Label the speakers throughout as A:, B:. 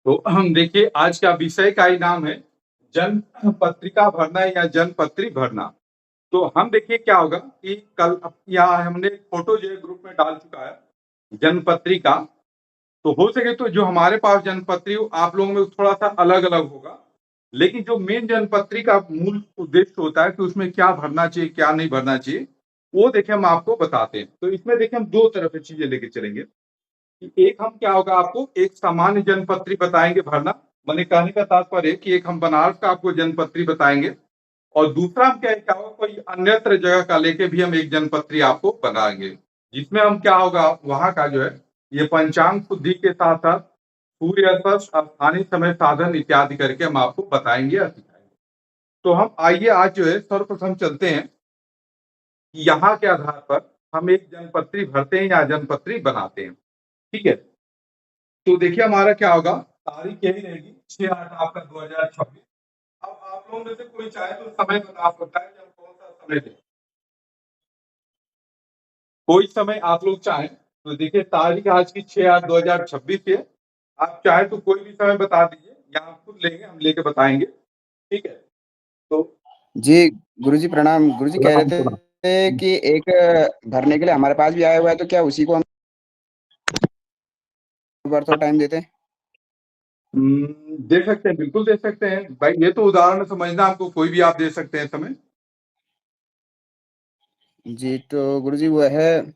A: तो हम देखिए आज का विषय का ही नाम है जन पत्रिका भरना या जनपत्री भरना। तो हम देखिए क्या होगा कि कल यहाँ हमने फोटो जो है ग्रुप में डाल चुका है जनपत्री का। तो हो सके तो जो हमारे पास जनपत्री हो आप लोगों में थोड़ा-सा अलग-अलग होगा। लेकिन जो मेन जनपत्री का मूल उद्देश्य होता है कि उसमें क्या भरना चाहिए, क्या नहीं भरना चाहिए, वो देखिए हम आपको बताते हैं। तो इसमें देखिए हम 2 तरह की चीज़ें लेके चलेंगे। कि एक हम क्या होगा आपको एक सामान्य जनपत्री बताएँगे भरना, माने कहने का तात्पर्य है कि एक हम बनारस का आपको जनपत्री बताएँगे और दूसरा हम क्या होगा कोई अन्यत्र जगह का लेके भी हम एक जनपत्री आपको बनाएँगे। जिसमें हम क्या होगा वहाँ का जो है ये पंचांग शुद्धि के साथ-साथ सूर्य स्पर्श, स्थानीय समय साधन इत्यादि करके हम आपको बताएँगे और सिखाएँगे। तो हम आइए आज जो है सर्वप्रथम चलते हैं कि यहाँ के आधार पर हम एक जनपत्री भरते हैं या जनपत्री बनाते हैं। ठीक है? तो देखिए हमारा क्या होगा, तारीख यही रहेगी 6/8 आपका 2026। अब आप लोगों में से कोई चाहे तो समय बता सकता है कि हम कौन-सा समय दें। कोई समय आप लोग चाहें तो देखिए तारीख आज की 6/8/2026 है। आप चाहें तो कोई भी समय बता दीजिए या हम खुद लेंगे, हम लेके बताएँगे। ठीक है? तो
B: जी, गुरुजी प्रणाम। गुरुजी कह रहे
A: प्रणाम, प्रणाम।
B: थे कि एक भरने के लिए हमारे पास भी आया हुआ है, तो क्या उसी को हम एक बार थोड़ा टाइम देते हैं?
A: दे सकते हैं, बिल्कुल दे सकते हैं। भाई ये तो उदाहरण समझना आपको कोई भी आप दे सकते हैं समय।
B: जी, तो गुरुजी वो है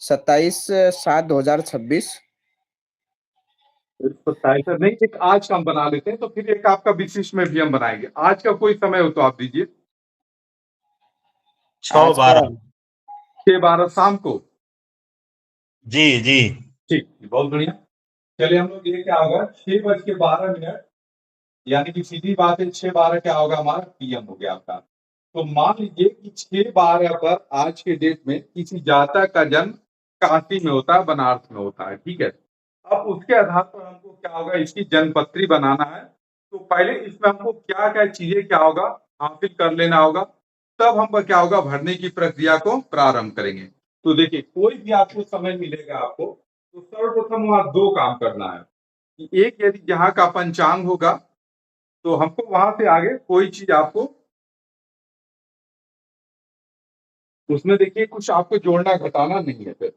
B: 27/7/2026।
A: 27 नहीं एक आज का हम बना लेते हैं, तो फिर एक आपका विशिष्ट में भी हम बनाएँगे। आज का कोई समय हो तो आप दीजिए।
B: आज का
C: 6:12
A: 6:12 शाम को।
C: जी, जी।
A: ठीक, बहुत बढ़िया। चलिए हम लोग ये क्या होगा 6:12 यानी कि सीधी बात है 6:12 क्या होगा हमारा पीएम हो गया आपका। तो मान लीजिए कि 6:12 पर आज के डेट में किसी जातक का जन्म काशी में होता है, बनारस में होता है, ठीक है? अब उसके आधार पर हमको क्या होगा इसकी जनपत्री बनाना है। तो पहले इसमें हमको क्या-क्या चीज़ें क्या होगा हासिल कर लेना होगा, तब हम क्या होगा भरने की प्रक्रिया को प्रारंभ करेंगे। तो देखिए कोई भी आपको समय मिलेगा आपको, तो सर्वप्रथम वहाँ 2 काम करना है। कि एक यदि जहाँ का पंचांग होगा तो हमको वहाँ से आगे कोई चीज़ आपको उसमें देखिए कुछ आपको जोड़ना-घटाना नहीं है फिर।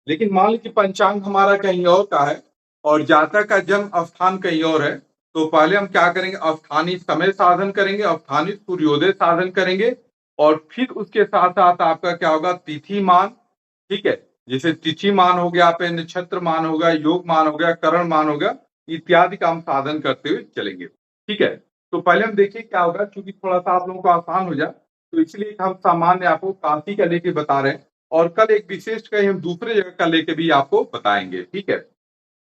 A: लेकिन मान लीजिए पंचांग हमारा कहीं और का है और जातक का जन्म स्थान कहीं और है, तो पहले हम क्या करेंगे स्थानीय समय साधन करेंगे, स्थानीय सूर्योदय साधन करेंगे और फिर उसके साथ-साथ आपका क्या होगा तिथि-मान, ठीक है? जैसे तिथि-मान हो गया, आपका नक्षत्र-मान हो गया, योग-मान हो गया, करण-मान हो गया, इत्यादि का हम साधन करते हुए चलेंगे। ठीक है? तो पहले हम देखिए क्या होगा चूँकि थोड़ा-सा आप लोगों को आसान हो जाए, तो इसलिए हम सामान्य आपको काशी का लेके बता रहे हैं और कल एक विशेष कहीं हम दूसरे जगह का लेके भी आपको बताएँगे, ठीक है?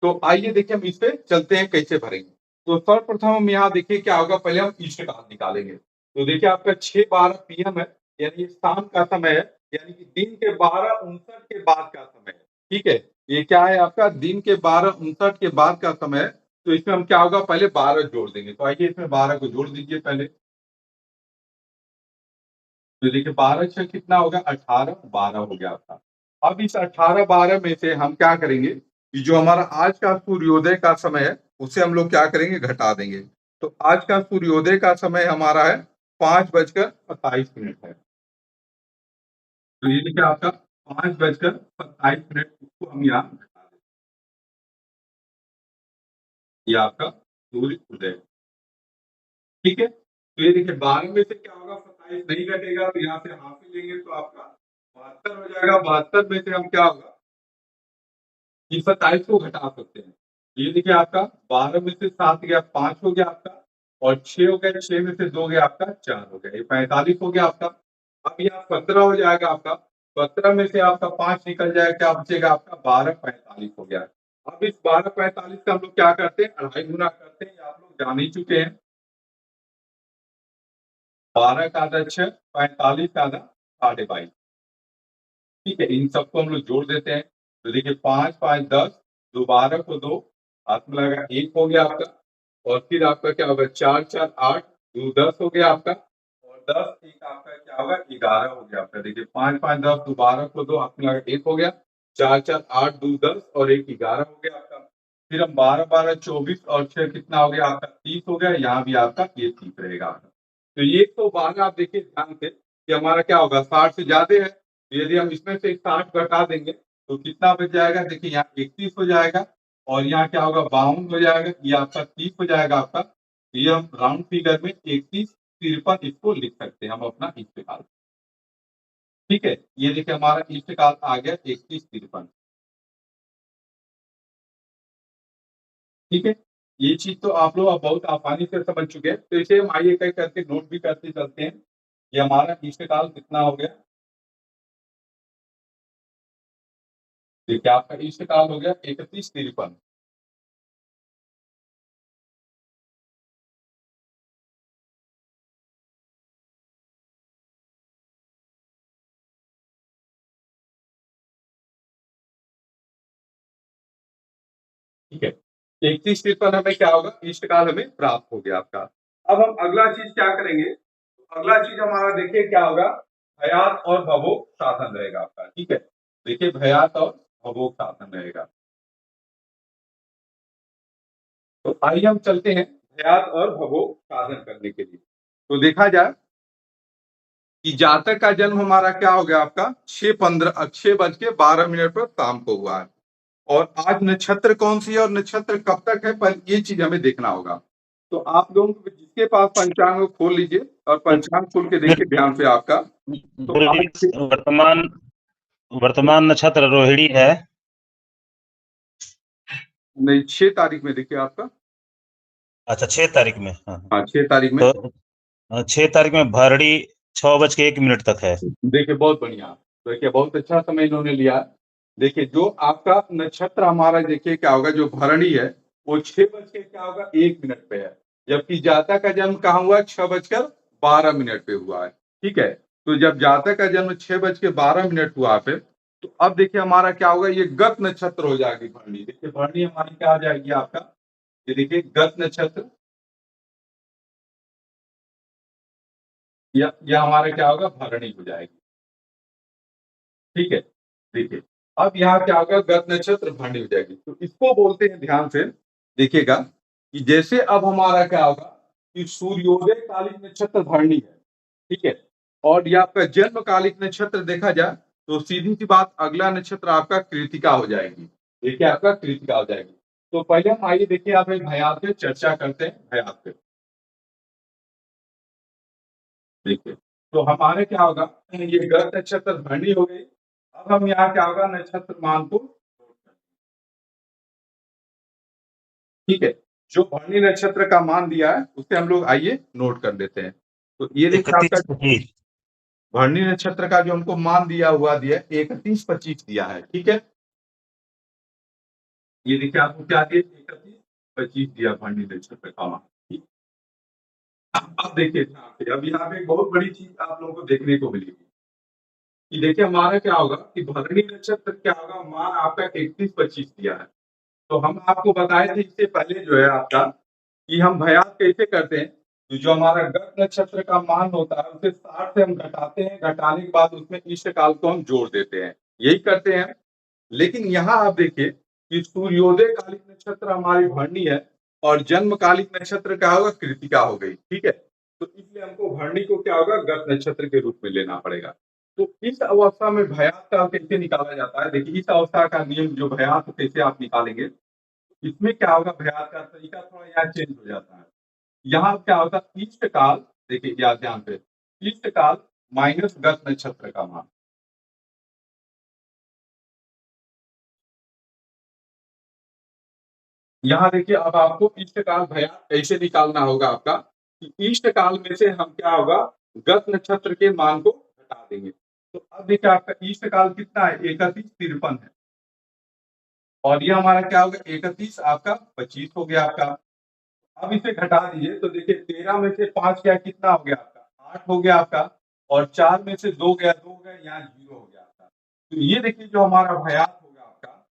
A: तो आइए देखिए हम इस पे चलते हैं कैसे भरेंगे। तो सर्वप्रथम हम यहाँ देखिए क्या होगा पहले हम इष्ट काल निकालेंगे। तो देखिए आपका 6:12 पीएम है, यानी ये शाम का समय है, यानी कि दिन के 12:59 के बाद का समय है, ठीक है? ये क्या है आपका दिन के 12:59 के बाद का समय है, तो इसमें हम क्या होगा पहले 12 जोड़ देंगे। तो आइए इसमें 12 को जोड़ दीजिए पहले। तो देखिए 12 छः कितना होगा 18, 12 हो गया आपका। अब इस 18-12 में से हम क्या करेंगे कि जो हमारा आज का सूर्योदय का समय है, उसे हम लोग क्या करेंगे घटा देंगे। तो आज का सूर्योदय का समय हमारा है 5:27 है। तो ये देखिए आपका 5:27 इसको हम यहाँ घटा देंगे। ये आपका सूर्य उदय, ठीक है? तो ये देखिए 12 में से क्या होगा 27 नहीं घटेगा तो यहाँ से हासिल लेंगे तो आपका 72 हो जाएगा। 72 में से हम क्या होगा ये 27 को घटा सकते हैं। ये देखिए आपका 12 में से 7 गया 5 हो गया आपका और 6 हो गया 6 में से 2 गया आपका 4 हो गया। ये 45 हो गया आपका। अब यहाँ 17 हो जाएगा आपका। 17 में से आपका 5 निकल जाएगा क्या बचेगा आपका 12:45 हो गया। अब इस 12:45 का हम लोग क्या करते हैं अढ़ाई गुना करते हैं, ये आप लोग जान ही चुके हैं। 12 का आधा 6, 45 का आधा 22.5, ठीक है? इन सबको हम लोग जोड़ देते हैं। तो देखिए 5, 5, 10, 2 12 को 2 हाथ में लगा 1 हो गया आपका और फिर आपका क्या होगा 4, 4, 8, 2 10 हो गया आपका और 10 1 आपका क्या होगा 11 हो गया आपका। देखिए 5, 5, 10, 2 12 को 2 हाथ में लगा 1 हो गया, 4, 4, 8, 2 10 और 1 11 हो गया आपका। फिर हम 12 12 24 और 6 कितना हो गया आपका 30 हो गया, यहाँ भी आपका ये 30 रहेगा आपका। तो ये 112 आप देखिए ध्यान से कि हमारा क्या होगा 60 से ज्यादा है, तो यदि हम इसमें से 60 घटा देंगे तो कितना बच जाएगा, देखिए यहाँ 31 हो जाएगा और यहाँ क्या होगा 52 हो जाएगा, ये आपका 30 हो जाएगा आपका। तो ये हम राउंड फिगर में 31 53 इसको लिख सकते हैं हम अपना इस्तेकाल। ठीक है, ये देखिए हमारा इस्तेकाल आ गया 31 53। ठीक है, ये चीज तो आप लोग अब बहुत आसानी से समझ चुके हैं, तो इसे हम आइए कह करके नोट भी करते चलते हैं। ये हमारा इस्तेकाल कितना हो गया, देखिए आपका इस्तेकाल हो गया 31 53। ठीक है, 31 53 हमें क्या होगा, इष्टकाल हमें प्राप्त हो गया आपका। अब हम अगला चीज क्या करेंगे, अगला चीज हमारा देखिए क्या होगा, भयात और भवोग साधन रहेगा आपका। ठीक है, देखिए भयात और भवोग साधन रहेगा। तो आइए हम चलते हैं भयात और भवोग साधन करने के लिए। तो देखा जाए कि जातक का जन्म हमारा क्या हो गया आपका 6:12 पर शाम को हुआ है, और आज नक्षत्र कौन सी है और नक्षत्र कब तक है, पर ये चीज हमें देखना होगा। तो आप लोगों को जिसके पास पंचांग को खोल लीजिए और पंचांग खोल के देखिए ध्यान से आपका। तो आज
C: वर्तमान वर्तमान नक्षत्र रोहिणी है।
A: नहीं, 6 तारीख में देखिए आपका,
C: अच्छा 6 तारीख में, हाँ
A: हाँ 6 तारीख में।
C: तो 6 तारीख में भरणी 6:01 तक है।
A: देखिए बहुत बढ़िया, देखिए बहुत अच्छा समय इन्होंने लिया। देखिए जो आपका नक्षत्र हमारा देखिए क्या होगा, जो भरणी है वो 6 बज के क्या होगा 1 मिनट पे है, जबकि जातक का जन्म कहाँ हुआ 6:12 पे हुआ है। ठीक है, तो जब जातक का जन्म 6:12 हुआ पे, तो अब देखिए हमारा क्या होगा, ये गत नक्षत्र हो जाएगी भरणी। देखिए भरणी हमारी क्या आ जाएगी आपका, ये देखिए गत नक्षत्र, या हमारा क्या होगा भरणी हो जाएगी। ठीक है, देखिए अब यहाँ क्या होगा, गत नक्षत्र भरणी हो जाएगी। तो इसको बोलते हैं ध्यान से देखिएगा कि जैसे अब हमारा क्या होगा कि सूर्योदय कालिक नक्षत्र भरणी है। ठीक है, और ये आपका जन्म कालिक नक्षत्र देखा जाए तो सीधी सी बात अगला नक्षत्र आपका कृतिका हो जाएगी। देखिए आपका कृतिका हो जाएगी। तो पहले हम आइए देखिए आप एक भयात पे चर्चा करते हैं, भयात पे देखिए। तो हमारे क्या होगा, ये गत नक्षत्र भरणी हो गई। अब हम यहाँ क्या होगा नक्षत्र मान को, ठीक है, जो भरणी नक्षत्र का मान दिया है उसे हम लोग आइए नोट कर लेते हैं। तो ये देखिए आपका
C: 31-25।
A: भरणी नक्षत्र का जो हमको मान दिया हुआ दिया 31-25 दिया है। ठीक है, ये देखिए आपको क्या दिया 31-25 दिया भरणी नक्षत्र का मान। ठीक। अब देखिए ध्यान से, अब यहाँ पे एक बहुत बड़ी चीज आप लोगों को देखने को मिलेगी कि देखिए हमारा क्या होगा कि भरणी नक्षत्र क्या होगा, मान आपका 31-25 दिया है। तो हम आपको बताए थे इससे पहले जो है आपका कि हम भयात कैसे करते हैं, तो जो हमारा गत नक्षत्र का मान होता है उसे 60 से हम घटाते हैं, घटाने के बाद उसमें इष्ट काल को हम जोड़ देते हैं, यही करते हैं। लेकिन यहाँ आप देखिए कि सूर्योदय कालिक नक्षत्र हमारी भरणी है और जन्म कालिक नक्षत्र क्या होगा कृतिका हो गई। ठीक है, तो इसलिए हमको भरणी को क्या होगा गत नक्षत्र के रूप में लेना पड़ेगा। तो इस अवस्था में भयात का कैसे निकाला जाता है, देखिए इस अवस्था का नियम जो भयात कैसे आप निकालेंगे, इसमें क्या होगा भयात का तरीका थोड़ा यहाँ चेंज हो जाता है। यहाँ क्या होता है इष्ट काल, देखिए क्या ध्यान पे, इष्ट काल माइनस गत नक्षत्र का मान। यहाँ देखिए अब आपको इष्ट काल भयात ऐसे निकालना होगा आपका कि इष्ट काल में से हम क्या होगा गत नक्षत्र के मान को घटा देंगे। तो अब देखिए आपका इष्ट काल कितना है 31-53 है, और ये हमारा क्या होगा 31 आपका 25 हो गया आपका। अब इसे घटा दीजिए तो देखिए 13 में से 5 क्या कितना हो गया आपका 8 हो गया आपका, और 4 में से 2 गया 2 गया, यहाँ 0 हो गया आपका। तो ये देखिए जो हमारा भयात होगा आपका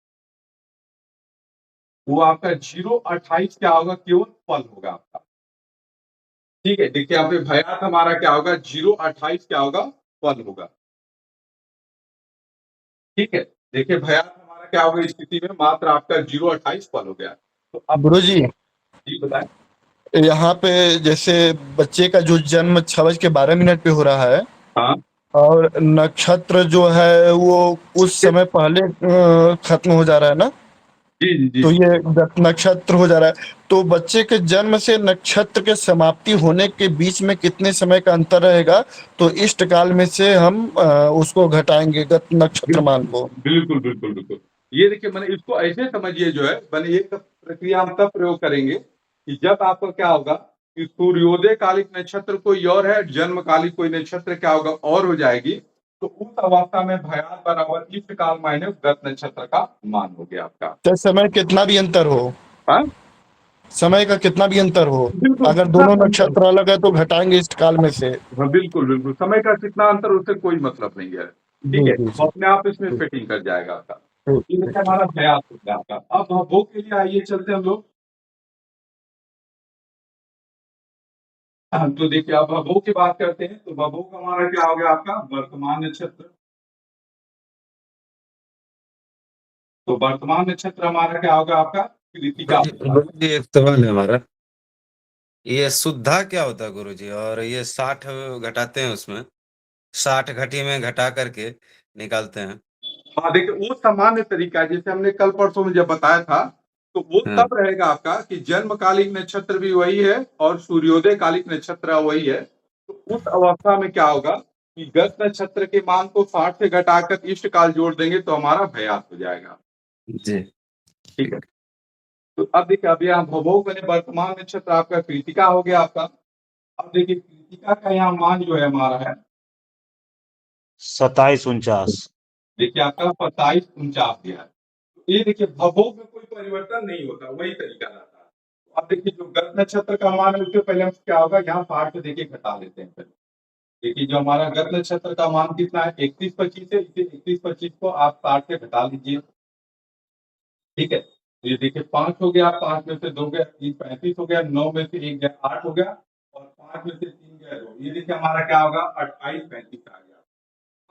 A: वो आपका 0-28 क्या होगा केवल फल होगा आपका। ठीक है, देखिए यहाँ पे भयात हमारा क्या होगा 0-28 क्या होगा फल होगा। ठीक है, देखिए भयात हमारा क्या होगा स्थिति में मात्र आपका 0.28 फल हो गया। तो अब
D: गुरुजी
A: जी बताएं।
D: यहाँ पे जैसे बच्चे का जो जन्म 6:12 पे हो रहा है
A: हाँ
D: और नक्षत्र जो है वो उस समय पहले खत्म हो जा रहा है ना,
A: जी जी जी
D: तो ये नक्षत्र हो जा रहा है, तो बच्चे के जन्म से नक्षत्र के समाप्ति होने के बीच में कितने समय का अंतर रहेगा, तो इष्ट काल में से हम उसको घटाएंगे गत नक्षत्र मान को।
A: बिल्कुल बिल्कुल बिल्कुल। ये देखिए मैंने इसको ऐसे समझिए जो है मैंने ये प्रक्रिया हम तब प्रयोग करेंगे कि जब आपका क्या होगा कि सूर्योदय कालिक नक्षत्र कोई और है, जन्म कालिक कोई नक्षत्र क्या होगा और हो जाएगी, तो उस अवस्था में भयात बराबर इष्ट काल माइनस गत नक्षत्र का मान हो गया आपका।
D: चाहे समय कितना भी अंतर हो,
A: हाँ
D: समय का कितना भी अंतर हो,
A: बिल्कुल
D: अगर
A: कितना
D: दोनों
A: भी अंतर
D: नक्षत्र अलग है तो घटाएंगे इष्ट काल में से।
A: हाँ बिल्कुल बिल्कुल, समय का कितना अंतर उससे कोई मतलब नहीं है। ठीक
D: जी
A: है,
D: जी
A: वो
D: जी।
A: अपने आप इसमें फिटिंग कर जाएगा आपका।
D: ठीक
A: ये
D: ठीक
A: देखिए
D: ठीक।
A: हमारा भयात हो गया आपका। अब भोग के लिए आइए चलते हैं हम लोग। तो देखिए अब भवों की बात करते हैं तो भवों का हमारा क्या हो गया आपका वर्तमान नक्षत्र। तो वर्तमान नक्षत्र हमारा क्या होगा आपका कृतिका होगा।
E: गुरुजी एक सवाल है हमारा, ये शुद्धा क्या होता है गुरुजी? और ये 60 घटाते हैं उसमें, 60 घटी में घटा करके निकालते हैं।
A: हाँ देखिए वो सामान्य तरीका है, जैसे हमने कल परसों में जब बताया था तो वो
E: हाँ
A: तब रहेगा आपका कि जन्मकालिक नक्षत्र भी वही है और सूर्योदय कालिक नक्षत्र वही है। तो उस अवस्था में क्या होगा कि गत नक्षत्र के मान को 60 से घटाकर इष्ट काल जोड़ देंगे तो हमारा भयात हो जाएगा।
E: जी
A: ठीक है, तो अब देखिए अभी यहाँ भवोग मैंने वर्तमान नक्षत्र आपका कृतिका हो गया आपका। अब देखिए कृतिका का यहाँ मान जो है हमारा है
C: 27-49।
A: देखिए आपका 27-49 दिया है। तो ये देखिए भवोग में कोई परिवर्तन नहीं होता, वही तरीका रहता है। तो अब देखिए जो गत नक्षत्र का मान है उससे पहले हम क्या होगा यहाँ 60 से देखिए घटा लेते हैं पहले। देखिए जो हमारा गत नक्षत्र का मान कितना है 31-25 है, इसे 31-25 को आप 60 से घटा लीजिए। ठीक है, तो ये देखिए 5 हो गया, 5 में से 2 गया 3 35 हो गया, 9 में से 1 गया 8 हो गया और 5 में से 3 गया 2। ये देखिए हमारा क्या होगा 28-35 आ गया।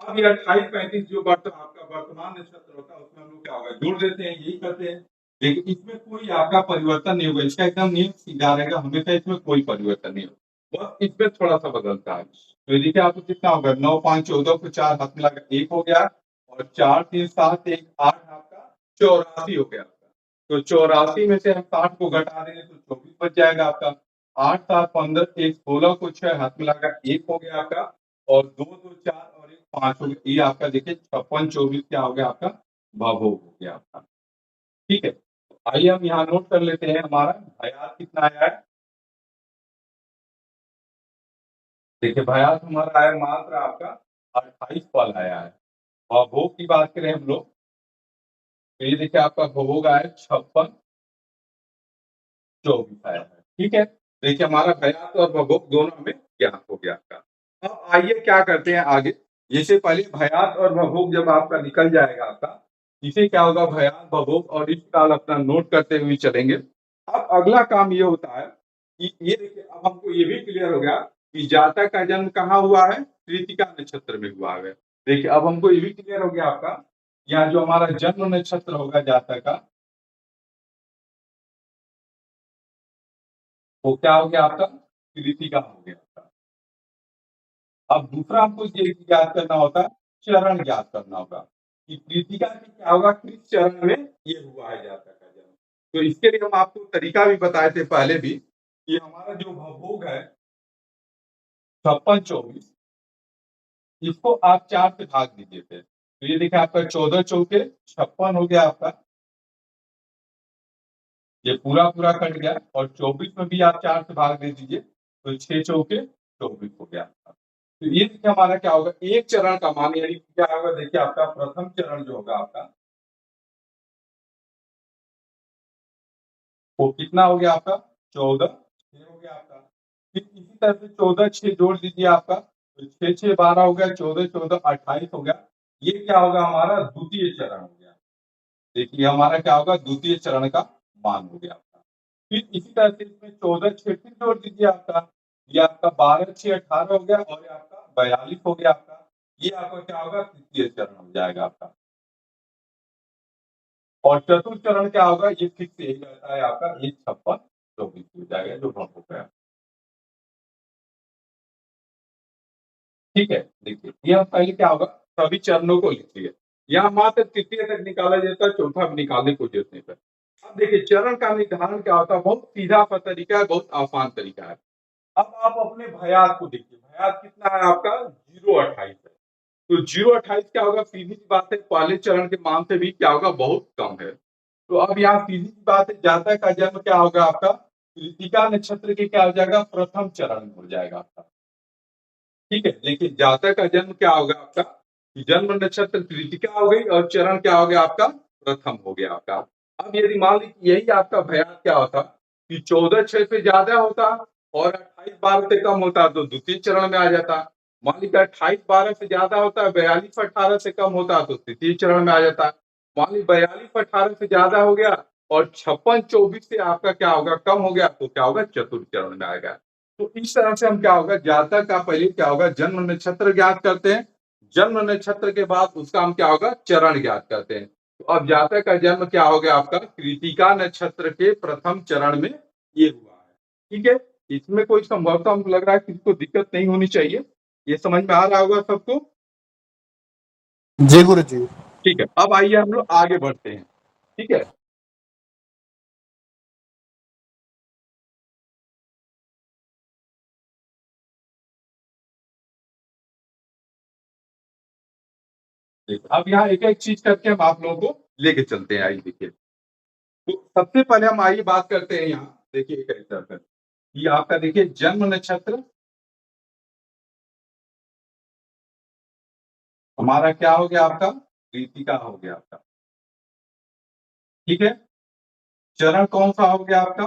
A: अब ये 28-35 जो आपका वर्तमान नक्षत्र होता है उसमें हम लोग क्या होगा जोड़ देते हैं, यही करते हैं। लेकिन इसमें कोई आपका परिवर्तन नहीं होगा, इसका एकदम नियम सीधा रहेगा, हमेशा इसमें कोई परिवर्तन नहीं होगा, बस इसमें थोड़ा सा बदलता है। तो ये देखिए आपको कितना होगा 9 5 14 को 4 हाथ मिला कर 1 हो गया और 4 3 7 1 8 आपका 84 हो गया। तो 84 में से हम 60 को घटा देंगे तो 24 बच जाएगा आपका। 8 7 15 1 16 को 6 हाथ मिलाकर 1 हो गया आपका और 2 2 4 और 1 5 हो गया। ये आपका देखिए 56 24 क्या हो गया आपका भवोग हो गया आपका। ठीक है, तो आइए हम यहाँ नोट कर लेते हैं हमारा भयात कितना आया है। देखिए भयात हमारा आया मात्र आपका 28 फल आया है और भोग की बात करें हम लोग तो ये देखिए आपका भोग आया 56 24 आया है। ठीक है, देखिए हमारा भयात और भभोग दोनों में ज्ञात हो गया आपका। अब आइए क्या करते हैं आगे, जैसे पहले भयात और भभोग जब आपका निकल जाएगा आपका, इसे क्या होगा भयात भभोग और इष्ट काल अपना नोट करते हुए चलेंगे। अब अगला काम ये होता है कि ये देखिए अब हमको ये भी क्लियर हो गया कि जातक का जन्म कहाँ हुआ है, कृतिका नक्षत्र में हुआ है। देखिए अब हमको ये भी क्लियर हो गया आपका, यहाँ जो हमारा जन्म नक्षत्र होगा जातक का वो क्या हो गया आपका कृतिका हो गया आपका। अब दूसरा हमको ये ज्ञात करना होता है, चरण ज्ञात करना होगा कि कृतिका की क्या होगा किस चरण में ये हुआ है जातक का जन्म। तो इसके लिए हम आपको तरीका भी बताए थे पहले भी कि हमारा जो भवोग है 56-24 इसको आप 4 से भाग दीजिए थे, तो ये देखिए आपका 14 चौके 56 हो गया आपका, ये पूरा पूरा कट गया और 24 में भी आप 4 से भाग दे दीजिए तो 6 चौके 24 हो गया आपका। तो ये देखिए हमारा क्या होगा एक चरण का मान यानी क्या होगा देखिए आपका प्रथम चरण जो होगा आपका वो कितना हो गया आपका 14 6 हो गया आपका। फिर इसी तरह से 14 6 जोड़ दीजिए आपका तो 6 6 12 हो गया 14 14 28 हो गया। ये क्या होगा हमारा द्वितीय चरण हो गया। देखिए हमारा क्या होगा द्वितीय चरण का मान हो गया आपका। फिर इसी तरह से इसमें 14 6 फिर जोड़ दीजिए आपका, ये आपका 12 6 18 हो गया और ये आपका 42 हो गया आपका। ये आपका क्या होगा तृतीय चरण हो जाएगा आपका। और चतुर्थ चरण क्या होगा, ये फिक्स यही रहता है आपका 15624 हो जाएगा जो हम हो गया। ठीक है, देखिए यह पहले क्या होगा, सभी चरणों को लिखिए। यहाँ मात्र तृतीय तक निकाला जाता है, चौथा भी निकालने को जरूरत नहीं पड़ती। अब देखिए चरण का निर्धारण क्या होता है, बहुत सीधा सा तरीका है, बहुत आसान तरीका है। अब आप अपने भयात को देखिए, भयात कितना है आपका 028 है। तो 028 क्या होगा, सीधी सी बात है, पहले चरण के मान से भी क्या होगा, बहुत कम है। तो अब यहाँ सीधी सी बात है, जातक का जन्म क्या होगा आपका, कृतिका नक्षत्र के क्या हो जाएगा, प्रथम चरण में हो जाएगा आपका। ठीक है, देखिए जातक का जन्म क्या होगा आपका, जन्म नक्षत्र कृतिका हो गई और चरण क्या हो गया आपका, प्रथम हो गया आपका। अब यदि मान लीजिए यही आपका भयात क्या होता कि 14/6 से ज्यादा होता और 28/12 से कम होता तो द्वितीय चरण में आ जाता। मान लीजिए 28/12 से ज्यादा होता है, 42/18 से कम होता तो तृतीय चरण में आ जाता। मान लीजिए 42/18 से ज्यादा हो गया और 56/24 से आपका क्या होगा, कम हो गया तो क्या होगा, चतुर्थ चरण में आएगा। तो इस तरह से हम क्या होगा, जातक का पहले क्या होगा, जन्म नक्षत्र ज्ञात करते हैं, जन्म नक्षत्र के बाद उसका हम क्या होगा, चरण ज्ञात करते हैं। तो अब जातक का जन्म क्या हो गया आपका, कृतिका नक्षत्र के प्रथम चरण में ये हुआ है। ठीक है, इसमें कोई संभवतः हमको लग रहा है किसी को दिक्कत नहीं होनी चाहिए, ये समझ में आ रहा होगा सबको।
D: जी गुरु जी।
A: ठीक है, अब आइए हम लोग आगे बढ़ते हैं। ठीक है, अब यहाँ एक एक चीज करके हम आप लोगों को लेके चलते हैं। आइए देखिए, तो सबसे पहले हम आइए बात करते हैं, यहाँ देखिए कैसा है ये आपका, देखिए जन्म नक्षत्र हमारा क्या हो गया आपका, कृतिका हो गया आपका। ठीक है, चरण कौन सा हो गया आपका,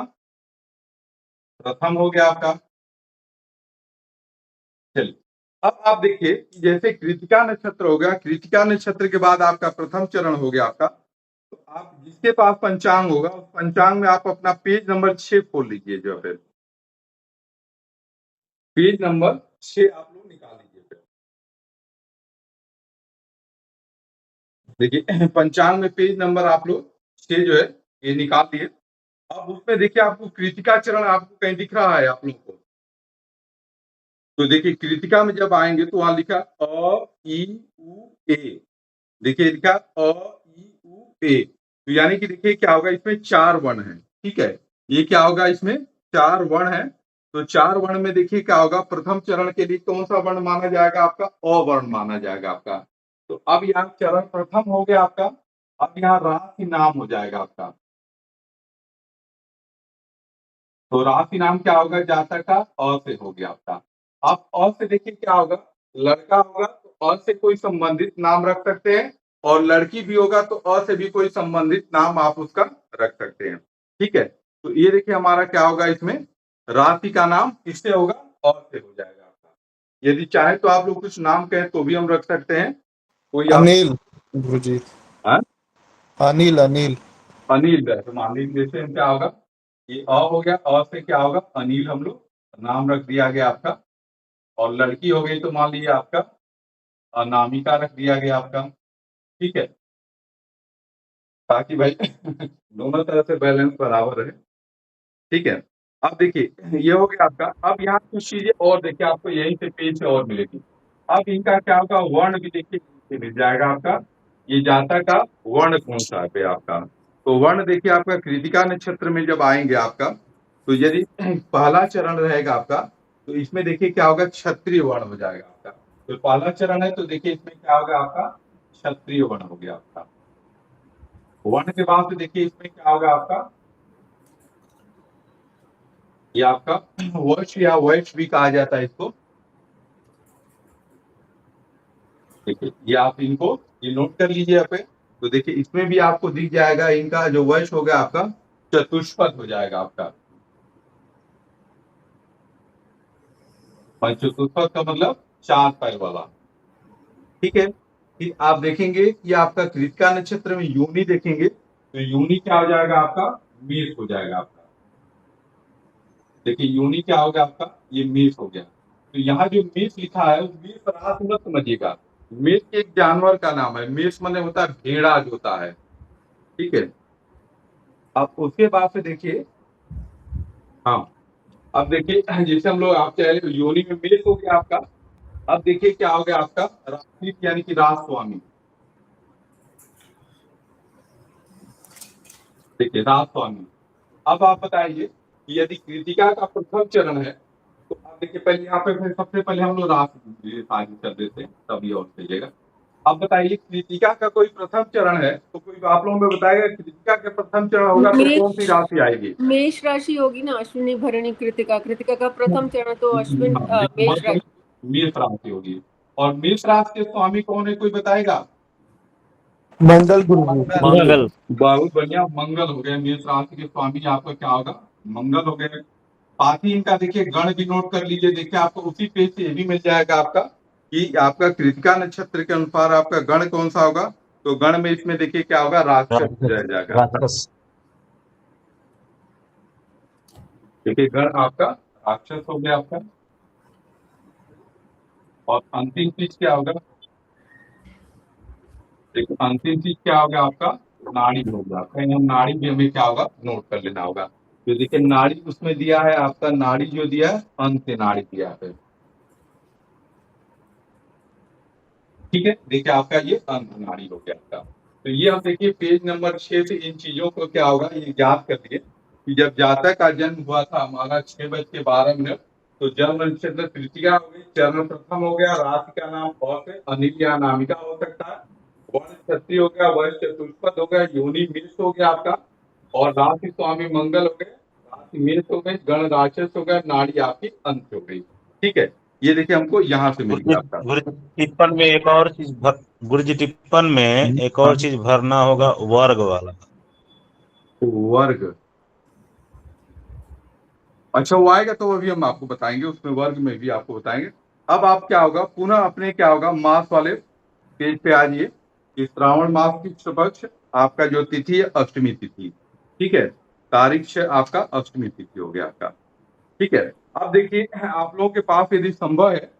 A: प्रथम हो गया आपका। चलिए, अब आप देखिए कि जैसे कृतिका नक्षत्र हो गया, कृतिका नक्षत्र के बाद आपका प्रथम चरण हो गया आपका। तो आप जिसके पास पंचांग होगा उस पंचांग में आप अपना पेज नंबर 6 खोल लीजिए, जो है पेज नंबर 6 आप लोग निकाल लीजिए। देखिए पंचांग में पेज नंबर आप लोग 6 जो है ये निकाल लिए। अब उसमें देखिए आपको कृतिका चरण आपको कहीं दिख रहा है आप लोग को, तो देखिए कृतिका में जब आएंगे तो वहां लिखा अ ई उ ए, देखिए लिखा अ ई उ ए, तो यानी कि देखिए क्या होगा, इसमें 4 वर्ण है। ठीक है, ये क्या होगा, इसमें 4 वर्ण है। तो 4 वर्ण में देखिए क्या होगा, प्रथम चरण के लिए कौन सा वर्ण माना जाएगा आपका, अ वर्ण माना जाएगा आपका। तो अब यहाँ चरण प्रथम हो गया आपका। अब यहाँ राशि नाम हो जाएगा आपका। तो राशि नाम क्या होगा, जातक का अ से हो गया आपका। आप अ से देखिए क्या होगा, लड़का होगा तो अ से कोई संबंधित नाम रख सकते हैं, और लड़की भी होगा तो अ से भी कोई संबंधित नाम आप उसका रख सकते हैं। ठीक है, तो ये देखिए हमारा क्या होगा, इसमें राशि का नाम किससे होगा, अ से हो जाएगा आपका। यदि चाहे तो आप लोग कुछ नाम कहें तो भी हम रख सकते हैं, कोई आप।
D: अनिल गुरु जी।
A: हाँ?
D: अनिल अनिल।
A: अनिल है, तो मान लीजिए जैसे हम क्या होगा, ये अ हो गया, अ से क्या होगा, अनिल हम लोग नाम रख दिया गया आपका। और लड़की हो गई तो मान लीजिए आपका अनामिका रख दिया गया आपका। ठीक है, ताकि भाई दोनों तरह से बैलेंस बराबर रहे। ठीक है, अब देखिए ये हो गया आपका। अब यहाँ कुछ चीजें और देखिए आपको यहीं से पेज से और मिलेगी। अब इनका क्या होगा, वर्ण भी देखिए नीचे मिल जाएगा आपका, ये जाता का वर्ण कौन सा है पे आपका। तो वर्ण देखिए आपका कृतिका नक्षत्र में जब आएंगे आपका, तो यदि पहला चरण रहेगा आपका तो इसमें देखिए क्या होगा, क्षत्रिय वर्ण हो जाएगा आपका। तो पहला चरण है तो देखिए इसमें क्या होगा आपका, क्षत्रिय वर्ण हो गया आपका। वर्ण के बाद से देखिए इसमें क्या होगा आपका, ये आपका वैश्य या वैश्य भी कहा जाता है इसको। देखिए ये आप इनको ये नोट कर लीजिए यहाँ पे। तो देखिए इसमें भी आपको दिख जाएगा, इनका जो वैश्य हो गया आपका चतुष्पद हो जाएगा आपका। और चतुष्पद का मतलब 4 पैर वाला। ठीक है, फिर आप देखेंगे कि आपका कृतिका नक्षत्र में योनि देखेंगे तो योनि क्या हो जाएगा आपका, मेष हो जाएगा आपका। देखिए योनि क्या हो गया आपका, ये मेष हो गया। तो यहाँ जो मेष लिखा है, मेष रास मत समझिएगा, मेष एक जानवर का नाम है। मेष माने होता है भेड़ा जो होता है। ठीक है। अब उसके बाद से देखिए, हाँ, अब देखिए जैसे हम लोग आप चाहे योनि में मेष हो गया आपका। अब देखिए क्या हो गया आपका राशि यानी कि राज स्वामी। देखिए राज स्वामी। अब आप बताइए कि यदि कृतिका का प्रथम चरण है तो आप देखिए पहले यहाँ पे फिर सबसे पहले हम लोग राशि आगे कर देते हैं तभी और सही। अब बताइए कृतिका का कोई प्रथम चरण है तो कोई आप लोगों में बताएगा कृतिका का प्रथम चरण होगा तो कौन सी राशि आएगी?
F: मेष राशि होगी ना, अश्विनी भरणी कृतिका। कृतिका का प्रथम चरण तो अश्विन
A: हाँ,
F: मेष राशि।
A: मेष राशि होगी। और मेष राशि के स्वामी कौन है कोई बताएगा?
D: मंगल गुरु जी।
C: मंगल।
A: बहुत बढ़िया, मंगल हो गए। मेष राशि के स्वामी आपका क्या होगा? मंगल हो गए। साथ ही इनका देखिए गण भी नोट कर लीजिए। देखिए आपको उसी पेज से ये भी मिल जाएगा आपका कि आपका कृतिका नक्षत्र के अनुसार आपका गण कौन सा होगा। तो गण में इसमें देखिए क्या होगा, राक्षस रह जाएगा।
C: राक्षस।
A: देखिए गण आपका राक्षस हो गया आपका। और अंतिम चीज क्या होगा? देखिए अंतिम चीज क्या होगा आपका? नाड़ी होगा आपका। यहाँ नाड़ी भी हमें क्या होगा नोट कर लेना होगा। तो देखिए नाड़ी उसमें दिया है आपका, नाड़ी जो दिया है अंत नाड़ी दिया है। ठीक है, देखिए आपका ये अंत नाड़ी हो गया आपका। तो ये हम देखिए पेज नंबर 6 से इन चीजों को क्या होगा ये याद कर लिए कि जब जातक का जन्म हुआ था हमारा 6:12 तो जन्म नक्षत्र तृतीया हो गई, चरण प्रथम हो गया, राशि का नाम और से अनिल या अनामिका हो सकता है, वर्ण क्षत्रिय हो गया, वर्ण चतुष्पद हो गया, योनि मेष हो गया आपका, और राशि स्वामी मंगल हो गए, राशि मेष हो गई, गण राक्षस हो गया, नाड़ी आपकी अंत हो गई। ठीक है, ये देखिए हमको यहाँ से मिल गया आपका।
C: गुरुजी टिप्पण में एक और चीज गुरुजी टिप्पण में एक और चीज भरना होगा, वर्ग वाला।
A: वर्ग, अच्छा वो आएगा तो अभी हम आपको बताएंगे, उसमें वर्ग में भी आपको बताएंगे। अब आप क्या होगा पुनः अपने क्या होगा मास वाले पेज पे आ जाइए कि श्रावण मास की शुक्ल पक्ष आपका जो तिथि है अष्टमी तिथि। ठीक है, तारीख से आपका अष्टमी तिथि हो गया आपका। ठीक है, अब देखिए आप लोगों के पास यदि संभव है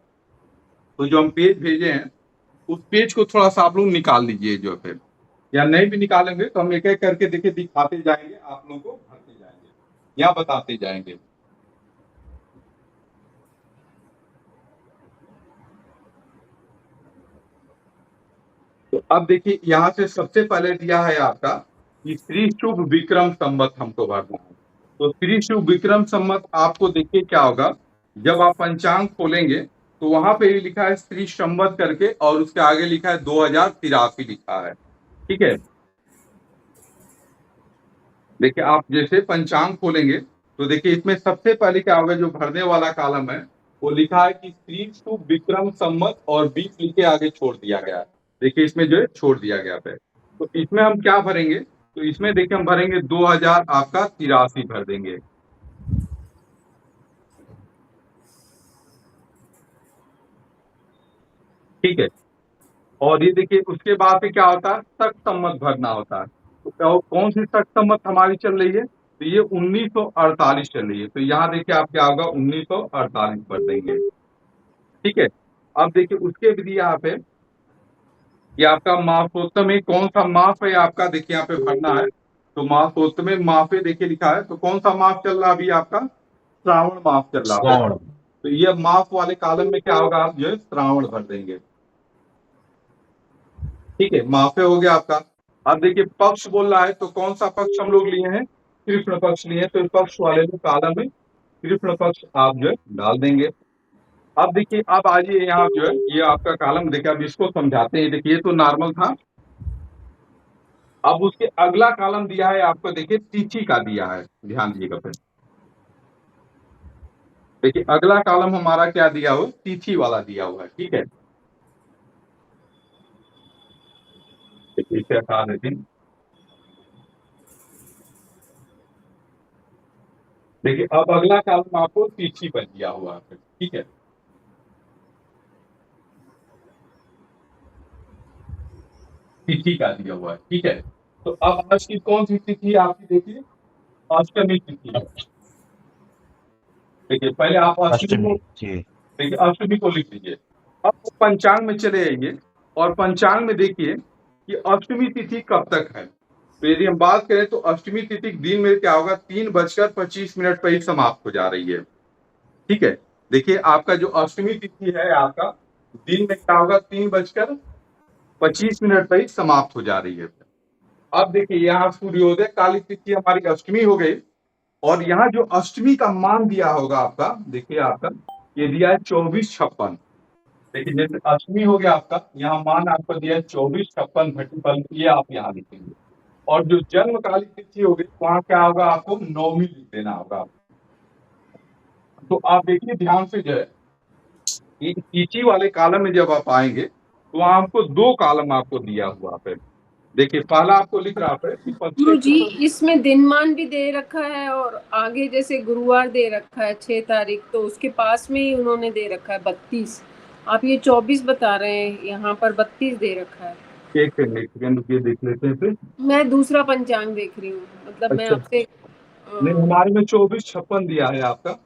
A: तो जो हम पेज भेजे हैं उस पेज को थोड़ा सा आप लोग निकाल लीजिए जो है, या नहीं भी निकालेंगे तो हम एक एक करके देखिए दिखाते जाएंगे, आप लोगों को भरते जाएंगे या बताते जाएंगे। तो अब देखिए यहाँ से सबसे पहले दिया है आपका कि श्री शुभ विक्रम संवत हमको भरना है। तो श्री शुभ विक्रम संवत आपको देखिए क्या होगा, जब आप पंचांग खोलेंगे तो वहां पे लिखा है श्री संवत करके और उसके आगे लिखा है 2083 लिखा है। ठीक है, देखिए आप जैसे पंचांग खोलेंगे तो देखिए इसमें सबसे पहले क्या होगा, जो भरने वाला कॉलम है वो लिखा है कि श्री शुभ विक्रम संवत और 20 लिख के आगे छोड़ दिया गया है। देखिए इसमें जो है छोड़ दिया गया है। तो इसमें हम क्या भरेंगे, तो इसमें देखिए हम भरेंगे 2000 आपका 83 भर देंगे। ठीक है, और ये देखिए उसके बाद से क्या होता है सख्त सम्मत भरना होता है। तो कौन सी सख्त सम्मत हमारी चल रही है, तो ये 1948 चल रही है। तो यहाँ देखिए आप क्या होगा 1948 भर देंगे। ठीक है, अब देखिए उसके विधि यहाँ पे कि आपका मासोत्तम में कौन सा मास है आपका, देखिए यहाँ पे भरना है। तो मासोत्तम में माफे देखिए लिखा है, तो कौन सा मास चल रहा है अभी आपका, श्रावण मास चल रहा है।
C: श्रावण।
A: तो ये मास वाले कॉलम में क्या होगा, आप जो है श्रावण भर देंगे। ठीक है, माफे हो गया आपका। अब देखिए पक्ष बोल रहा है, तो कौन सा पक्ष हम लोग लिए हैं, कृष्ण पक्ष लिए हैं, तो पक्ष वाले जो कॉलम में कृष्ण पक्ष आप जो है डाल देंगे। अब देखिए अब आइए यहाँ जो है ये आपका कॉलम, देखिए अब इसको समझाते हैं। देखिए ये तो नॉर्मल था, अब उसके अगला कॉलम दिया है आपको, देखिए तिथि का दिया है, ध्यान दीजिएगा फिर। देखिए अगला कॉलम हमारा क्या दिया हुआ, तिथि वाला दिया हुआ है। ठीक है, देखिए इसे हटा देते हैं। देखिए अब अगला कॉलम आपको तिथि पर दिया हुआ है। ठीक है, तिथि का दिया हुआ है। ठीक है, तो अब आज की कौन सी तिथि है आपकी, देखिए अष्टमी तिथि है। देखिए पहले आप अष्टमी
C: अष्टमी।
A: को,
C: जी।
A: देखिए अष्टमी को लिख लीजिए। अब पंचांग में चले आइए और पंचांग में देखिए कि अष्टमी तिथि कब तक है। तो यदि हम बात करें तो अष्टमी तिथि दिन में क्या होगा, 3:25 पर ही समाप्त हो जा रही है। ठीक है, देखिए आपका जो अष्टमी तिथि है आपका दिन में क्या होगा, 3:25 पर ही समाप्त हो जा रही है। अब देखिए यहाँ सूर्योदय काली तिथि हमारी अष्टमी हो गई, और यहाँ जो अष्टमी का मान दिया होगा आपका, देखिए आपका ये दिया है 24:56। देखिए जैसे अष्टमी हो गया आपका, यहाँ मान आपको दिया है 24:56 घटिपल, ये आप यहाँ लिखेंगे। और जो जन्म काली तिथि होगी वहां क्या होगा, आपको नवमी लिख देना होगा। तो आप देखिए ध्यान से जो है तिथि वाले कॉलम में जब आप आएंगे तो वहां आपको 2 कॉलम आपको दिया हुआ है। देखिए पहला आपको लिख रहा है कि
F: गुरु जी इसमें दिनमान भी दे रखा है और आगे जैसे गुरुवार दे रखा है 6 तारीख, तो उसके पास में ही उन्होंने दे रखा है 32। आप ये 24 बता रहे हैं, यहाँ पर 32 दे रखा है।
A: एक सेकंड रुकिए, देख लेते हैं फिर।
F: मैं दूसरा पंचांग देख रही हूँ, मतलब मैं
A: अच्छा।
F: आपसे
A: नहीं, हमारे में 24:56 दिया है आपका।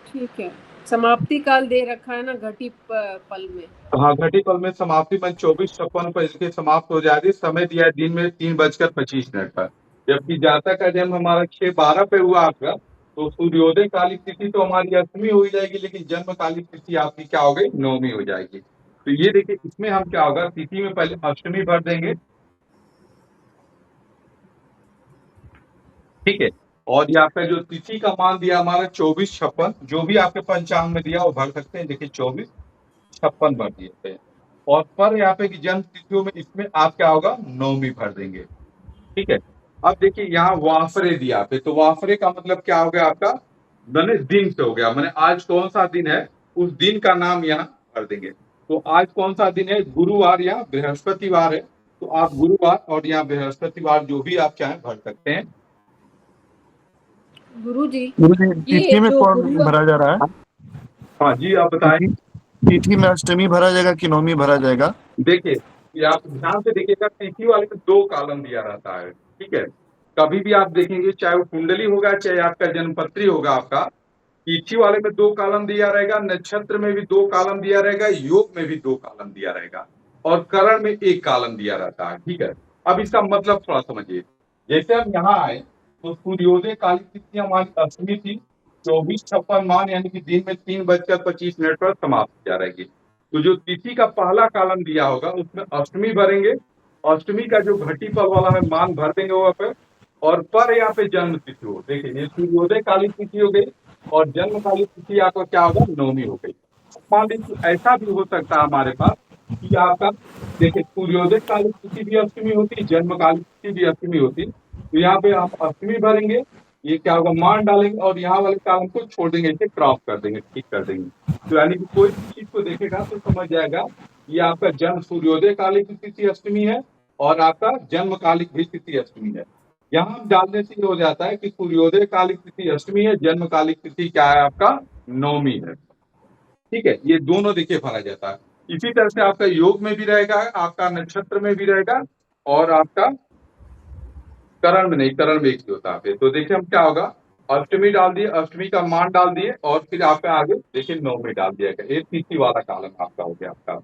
F: ठीक है, समाप्ति काल दे रखा है ना घटी पल में।
A: हाँ, घटी पल में समाप्ति में 24:56 पर इसके समाप्त हो जाएगी। समय दिया है दिन में 3:25 पर, जबकि जातक का जन्म हमारा 6:12 पे हुआ आपका, तो सूर्योदय काली तिथि तो हमारी अष्टमी हो जाएगी, लेकिन जन्म काली तिथि आपकी क्या हो गई, नवमी हो जाएगी। तो ये देखिए इसमें हम क्या होगा, तिथि में पहले अष्टमी भर देंगे, ठीक है। और यहाँ पे जो तिथि का मान दिया हमारा 24:56, जो भी आपके पंचांग में दिया वो भर सकते हैं। देखिए 24:56 भर दिए थे, और पर यहाँ पे की जन्म तिथियों में इसमें आप क्या होगा, नवमी भर देंगे, ठीक है। अब देखिए यहाँ वाफरे दिया पे, तो वाफरे का मतलब क्या हो गया आपका, मैंने दिन से हो गया, मैंने आज कौन सा दिन है उस दिन का नाम यहाँ भर देंगे। तो आज कौन सा दिन है, गुरुवार या बृहस्पतिवार है, तो आप गुरुवार और यहाँ बृहस्पतिवार जो भी आप चाहें भर सकते हैं।
F: गुरुजी
D: तिथि
F: ये
D: में
F: जो
D: कौन
F: गुरुवार
D: भरा जा रहा है?
A: हाँ जी, आप बताएं।
D: तिथि में अष्टमी भरा जाएगा कि नवमी भरा जाएगा?
A: देखिए ये आप ध्यान से देखिएगा, तिथि वाले में 2 कॉलम दिया रहता है, ठीक है। कभी भी आप देखेंगे, चाहे वो कुंडली होगा चाहे आपका जन्मपत्री होगा आपका, तिथि वाले में 2 कॉलम दिया रहेगा, नक्षत्र में भी 2 कॉलम दिया रहेगा, योग में भी 2 कॉलम दिया रहेगा, और करण में 1 कॉलम दिया रहता है, ठीक है। अब इसका मतलब थोड़ा समझिए, जैसे हम यहाँ आए तो सूर्योदय काली तिथि हमारी अष्टमी थी, 24:56 मान यानी कि दिन में 3:25 पर समाप्त हो जा रहेगी। तो जो तिथि का पहला कॉलम दिया होगा उसमें अष्टमी भरेंगे, अष्टमी का जो घटी पल वाला है मान भर देंगे वहां पे, और पर यहाँ पे जन्म तिथि हो, देखिए ये सूर्योदय काली तिथि हो गई, और जन्म काली तिथि आपका क्या होगा, नवमी हो गई। मान लीजिए ऐसा भी हो सकता है हमारे पास कि आपका देखिए सूर्योदय काली तिथि भी अष्टमी होती, जन्म काली तिथि भी अष्टमी होती, तो यहाँ पे आप अष्टमी भरेंगे, ये क्या होगा, मान डालेंगे, और यहाँ वाले कॉलम को छोड़ देंगे, इसे क्रॉप कर देंगे, ठीक कर देंगे। तो यानी कि कोई भी चीज को देखेगा तो समझ जाएगा ये आपका जन्म सूर्योदय काली की तिथि अष्टमी है, और आपका जन्म कालिक भी तिथि अष्टमी है। यहाँ डालने से ये हो जाता है कि सूर्योदय कालिक तिथि अष्टमी है, जन्म कालिक तिथि क्या है आपका, नवमी है, ठीक है। ये दोनों देखिए भरा जाता है। इसी तरह से आपका योग में भी रहेगा, आपका नक्षत्र में भी रहेगा, और आपका करण में नहीं, करण में एक ही होता है। तो देखिए हम क्या होगा, अष्टमी डाल दिए, अष्टमी का मान डाल दिए, और फिर आपका आगे देखिए नवमी डाल दिया गया, एक तिथि वाला कॉलम आपका हो गया आपका।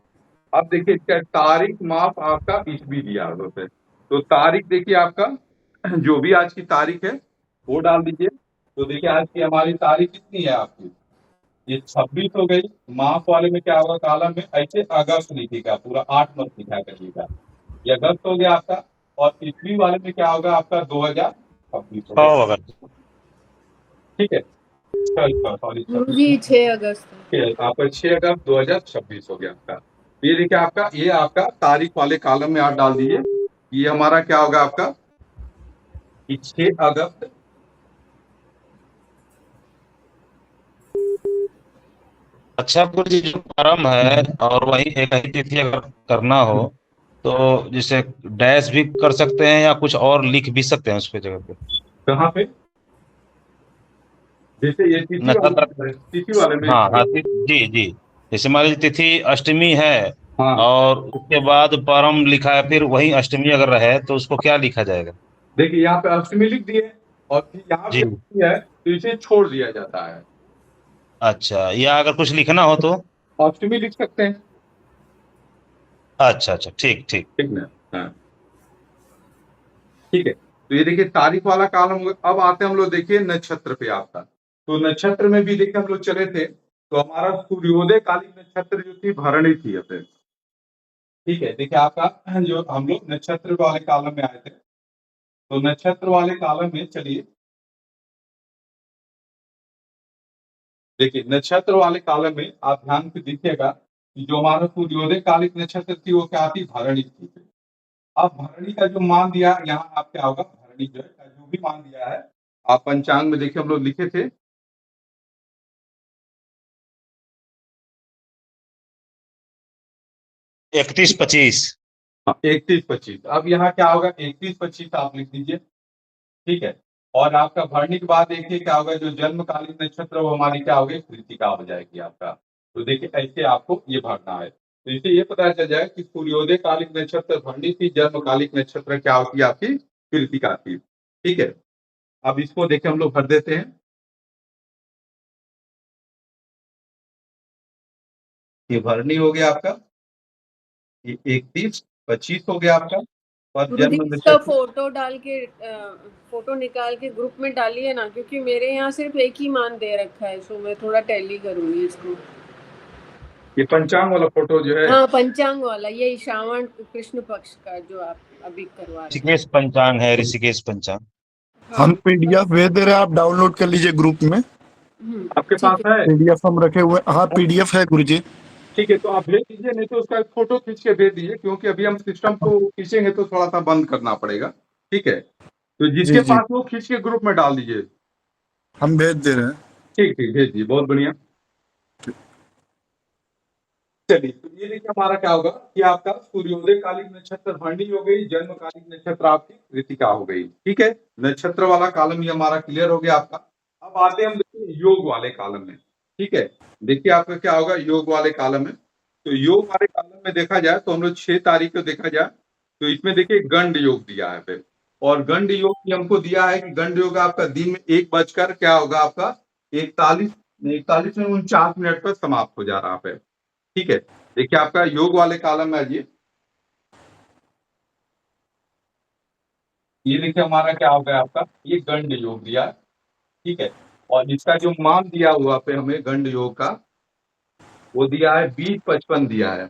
A: अब देखिए इसका तारीख माप आपका ईस्वी दिया है उसे, तो तारीख देखिए आपका जो भी आज की तारीख है वो डाल दीजिए। तो देखिए आज की हमारी तारीख कितनी है आपकी, ये 26 हो गई। माफ वाले में क्या होगा, कॉलम में ऐसे अगस्त लिखिएगा, पूरा 8 मत लिखा करिएगा, ये अगस्त हो गया आपका। और ईस्वी वाले में क्या होगा आपका, 2026 हो गया,
C: होगा।
A: ठीक है। सॉरी,
F: गुरुजी 6 अगस्त
A: आपका 6 अगस्त 2026 हो गया आपका। ये देखिए आपका, ये आपका तारीख वाले कॉलम में आप डाल दीजिए, ये हमारा क्या होगा आपका, 6 अगस्त
C: अच्छा गुरु जी, जो परम है और वही एक ही तिथि अगर करना हो तो जैसे डैश भी कर सकते हैं या कुछ और लिख भी सकते हैं उसके जगह पे?
A: कहाँ पे, जैसे ये तिथि वाले में
C: हाँ हाँ, जी जी, जैसे मान लीजिए तिथि अष्टमी है
A: हाँ,
C: और उसके बाद परम लिखा है, फिर वही अष्टमी अगर रहे तो उसको क्या लिखा जाएगा?
A: देखिए यहाँ पे अष्टमी लिख दिए, और फिर यहाँ पे
C: जी।
A: अष्टमी है तो इसे छोड़ दिया जाता है,
C: अच्छा, या अगर कुछ लिखना हो तो?
A: अष्टमी लिख सकते हैं,
C: अच्छा अच्छा, ठीक ठीक।
A: ठीक ना। हाँ, ठीक है। तो ये देखिए तारीख वाला कॉलम हो गया। अब आते हैं हम लोग देखिए नक्षत्र पे आपका। तो नक्षत्र में भी देखिए हम लोग चले थे, तो हमारा सूर्योदय कालीन नक्षत्र जो थी भरणी थी यहाँ पे। ठीक है, देखिए आपका जो हम लोग नक्षत्र वाले कॉलम में आए थे, तो नक्षत्र वाले कॉलम में चलिए देखिए नक्षत्र वाले कॉलम में आप ध्यान से देखिएगा कि जो हमारा सूर्योदय कालिक नक्षत्र थी वो क्या थी, भरणी थी। अब भरणी का जो मान दिया यहाँ आप क्या होगा, भरणी जो है का जो भी मान दिया है आप पंचांग में देखिए हम लोग लिखे थे
C: 31-25।
A: 31-25। अब यहाँ क्या होगा 31-25 आप लिख दीजिए। ठीक है, और आपका भरणी के बाद देखिए क्या होगा, जो जन्मकालीन नक्षत्र वो हमारी क्या होगी, कृतिका हो जाएगी आपका। तो देखिए ऐसे आपको ये भरना है। तो इससे ये पता चल जाए कि सूर्योदय कालिक नक्षत्र भरणी थी, जन्मकालिक नक्षत्र क्या होती है आपकी, कृतिका थी। ठीक है, अब इसको देखिए हम लोग भर देते हैं। ये भरनी हो गया आपका, ये 31-25 हो गया आपका, और
F: गुरुजी
A: जन्म
F: इसका
A: नक्षत्र
F: फोटो डाल के फोटो निकाल के ग्रुप में डालिए ना, क्योंकि मेरे यहाँ सिर्फ एक ही मान दे रखा है, सो मैं थोड़ा टैली करूंगी इसको।
A: ये पंचांग वाला फोटो जो है,
F: हाँ पंचांग वाला, ये श्रावण कृष्ण पक्ष का जो आप अभी करवा रहे हैं।
C: ऋषिकेश पंचांग है, ऋषिकेश पंचांग।
F: हाँ,
D: हम पीडीएफ भेज दे रहे हैं, आप डाउनलोड कर लीजिए ग्रुप में।
A: आपके पास
F: ठीक है।
A: है?
D: पीडीएफ हम रखे हुए, हाँ पीडीएफ है गुरुजी।
A: ठीक है, तो आप भेज दीजिए, नहीं तो उसका फोटो खींच के भेज दीजिए, क्योंकि अभी हम सिस्टम को खींचेंगे तो थोड़ा सा बंद करना पड़ेगा। ठीक है, तो जिसके
D: जी जी,
A: पास वो खींच के ग्रुप में डाल दीजिए।
D: हम भेज दे रहे हैं।
A: ठीक ठीक, भेज दीजिए, बहुत बढ़िया। चलिए, तो ये देखिए हमारा क्या होगा कि आपका सूर्योदय कालिक नक्षत्र भरणी हो गई, जन्म कालिक नक्षत्र आपकी कृतिका हो गई। ठीक है, नक्षत्र वाला कॉलम ये हमारा क्लियर हो गया आपका। अब आते हैं हम देखिए योग वाले कॉलम में। ठीक है, देखिए आपका क्या होगा योग वाले कॉलम में। तो योग वाले कॉलम में देखा जाए तो हम लोग 6 तारीख को देखा जाए तो इसमें देखिए गंड योग दिया है पे, और गंड योग की हमको दिया है कि गंड योग आपका दिन में 1 बजकर क्या होगा आपका 41 पर समाप्त हो जा रहा है। ठीक है, देखिए आपका योग वाले कॉलम में ये देखिए हमारा क्या हो गया आपका, ये गंड योग दिया। ठीक है, और इसका जो मान दिया हुआ पे हमें गंड योग का, वो दिया है 20-55 दिया है।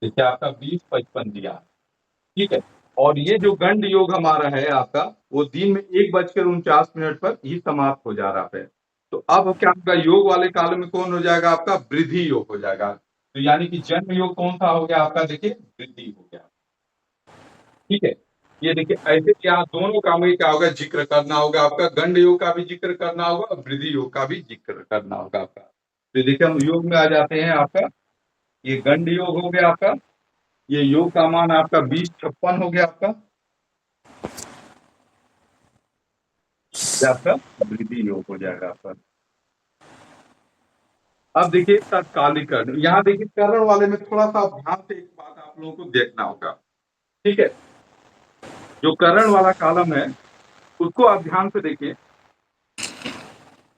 A: देखिए आपका 20-55 दिया। ठीक है, और ये जो गंड योग हमारा है आपका, वो दिन में 1 बजकर 49 पर ही समाप्त हो जा रहा है। तो अब क्या होगा, योग वाले काल में कौन हो जाएगा आपका, वृद्धि योग हो जाएगा। तो यानी कि जन्म योग कौन सा हो गया आपका, देखिए वृद्धि हो गया। ठीक है, ये देखिए ऐसे यहाँ दोनों का हमें क्या होगा, जिक्र करना होगा आपका, गंड योग का भी जिक्र करना होगा और वृद्धि योग का भी जिक्र करना होगा आपका। तो देखिए हम योग में आ जाते हैं आपका, ये गंड योग हो गया आपका, ये योग का मान आपका 20-56 हो गया आपका, ये आपका वृद्धि योग हो जाएगा आपका। अब देखिए तत्कालिक कर्ण, यहाँ देखिए कर्ण वाले में थोड़ा सा ध्यान से एक बात आप लोगों को देखना होगा। ठीक है, जो कर्ण वाला कॉलम है उसको आप ध्यान से देखिए,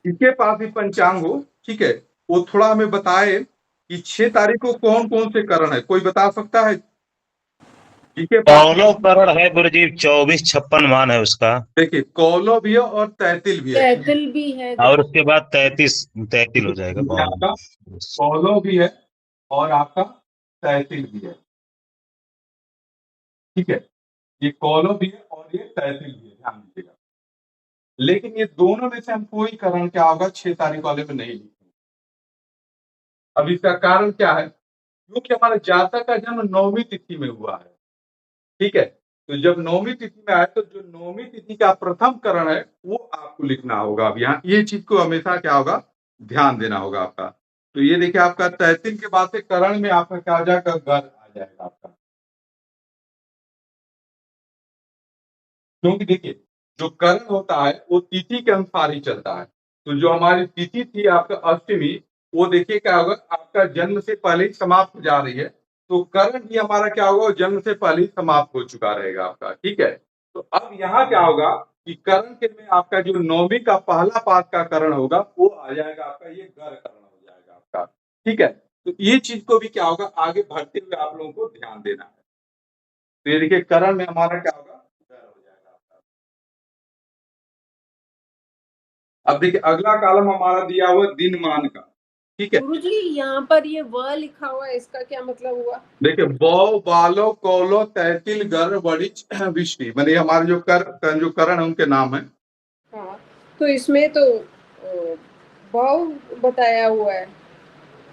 A: इसके पास भी पंचांग हो। ठीक है, वो थोड़ा हमें बताए कि 6 तारीख को कौन कौन से करण है, कोई बता सकता है जिसके पास?
C: कौलो करण है गुरुजी, 24-56 मान है उसका।
A: देखिए कौलो भी है और तैतिल भी है।
F: तैतिल भी है।
C: और उसके बाद 33 हो जाएगा
A: ये आपका
C: 52।
A: कौलो भी है और आपका तैतिल भी है। ठीक है, ये कौलो भी है और ये तैतिल भी है, ध्यान दीजिएगा। लेकिन ये दोनों में से हम कोई करण क्या होगा 6 तारीख वाले में नहीं लिखेंगे। अब इसका कारण क्या है, क्योंकि हमारे जातक का जन्म 9वीं तिथि में हुआ है। ठीक है, तो जब 9वीं तिथि में आए तो जो 9वीं तिथि का प्रथम करण है वो आपको लिखना होगा। अब यहाँ ये चीज को हमेशा क्या होगा, ध्यान देना होगा आपका। तो ये देखिए आपका तैतिल के बाद से करण में आपका क्या आ जाएगा, गर आ जाएगा आपका। क्योंकि देखिए जो करण होता है वो तिथि के अनुसार ही चलता है। तो जो हमारी तिथि थी आपका अष्टमी, वो देखिए क्या होगा आपका जन्म से पहले ही समाप्त हो जा रही है। तो करण भी हमारा क्या होगा, वो जन्म से पहले ही समाप्त हो चुका रहेगा आपका। ठीक है, तो अब यहाँ क्या होगा कि करण के में आपका जो 9वीं का पहला पाद का करण होगा वो आ जाएगा आपका, ये गर करण हो जाएगा आपका। ठीक है, तो ये चीज को भी क्या होगा आगे बढ़ते हुए आप लोगों को ध्यान देना है। तो ये देखिए करण में हमारा क्या होगा, ग्रह हो जाएगा आपका। अब देखिए अगला कॉलम हमारा दिया हुआ दिनमान का, ठीक है।
F: गुरुजी यहाँ पर ये व लिखा हुआ है, इसका क्या मतलब हुआ?
A: देखिए बौ बालो कौलो तैतिल गर वरिच विष्टि, माने हमारे जो जो करण है उनके नाम है।
F: हाँ, तो इसमें तो भाव बताया हुआ है,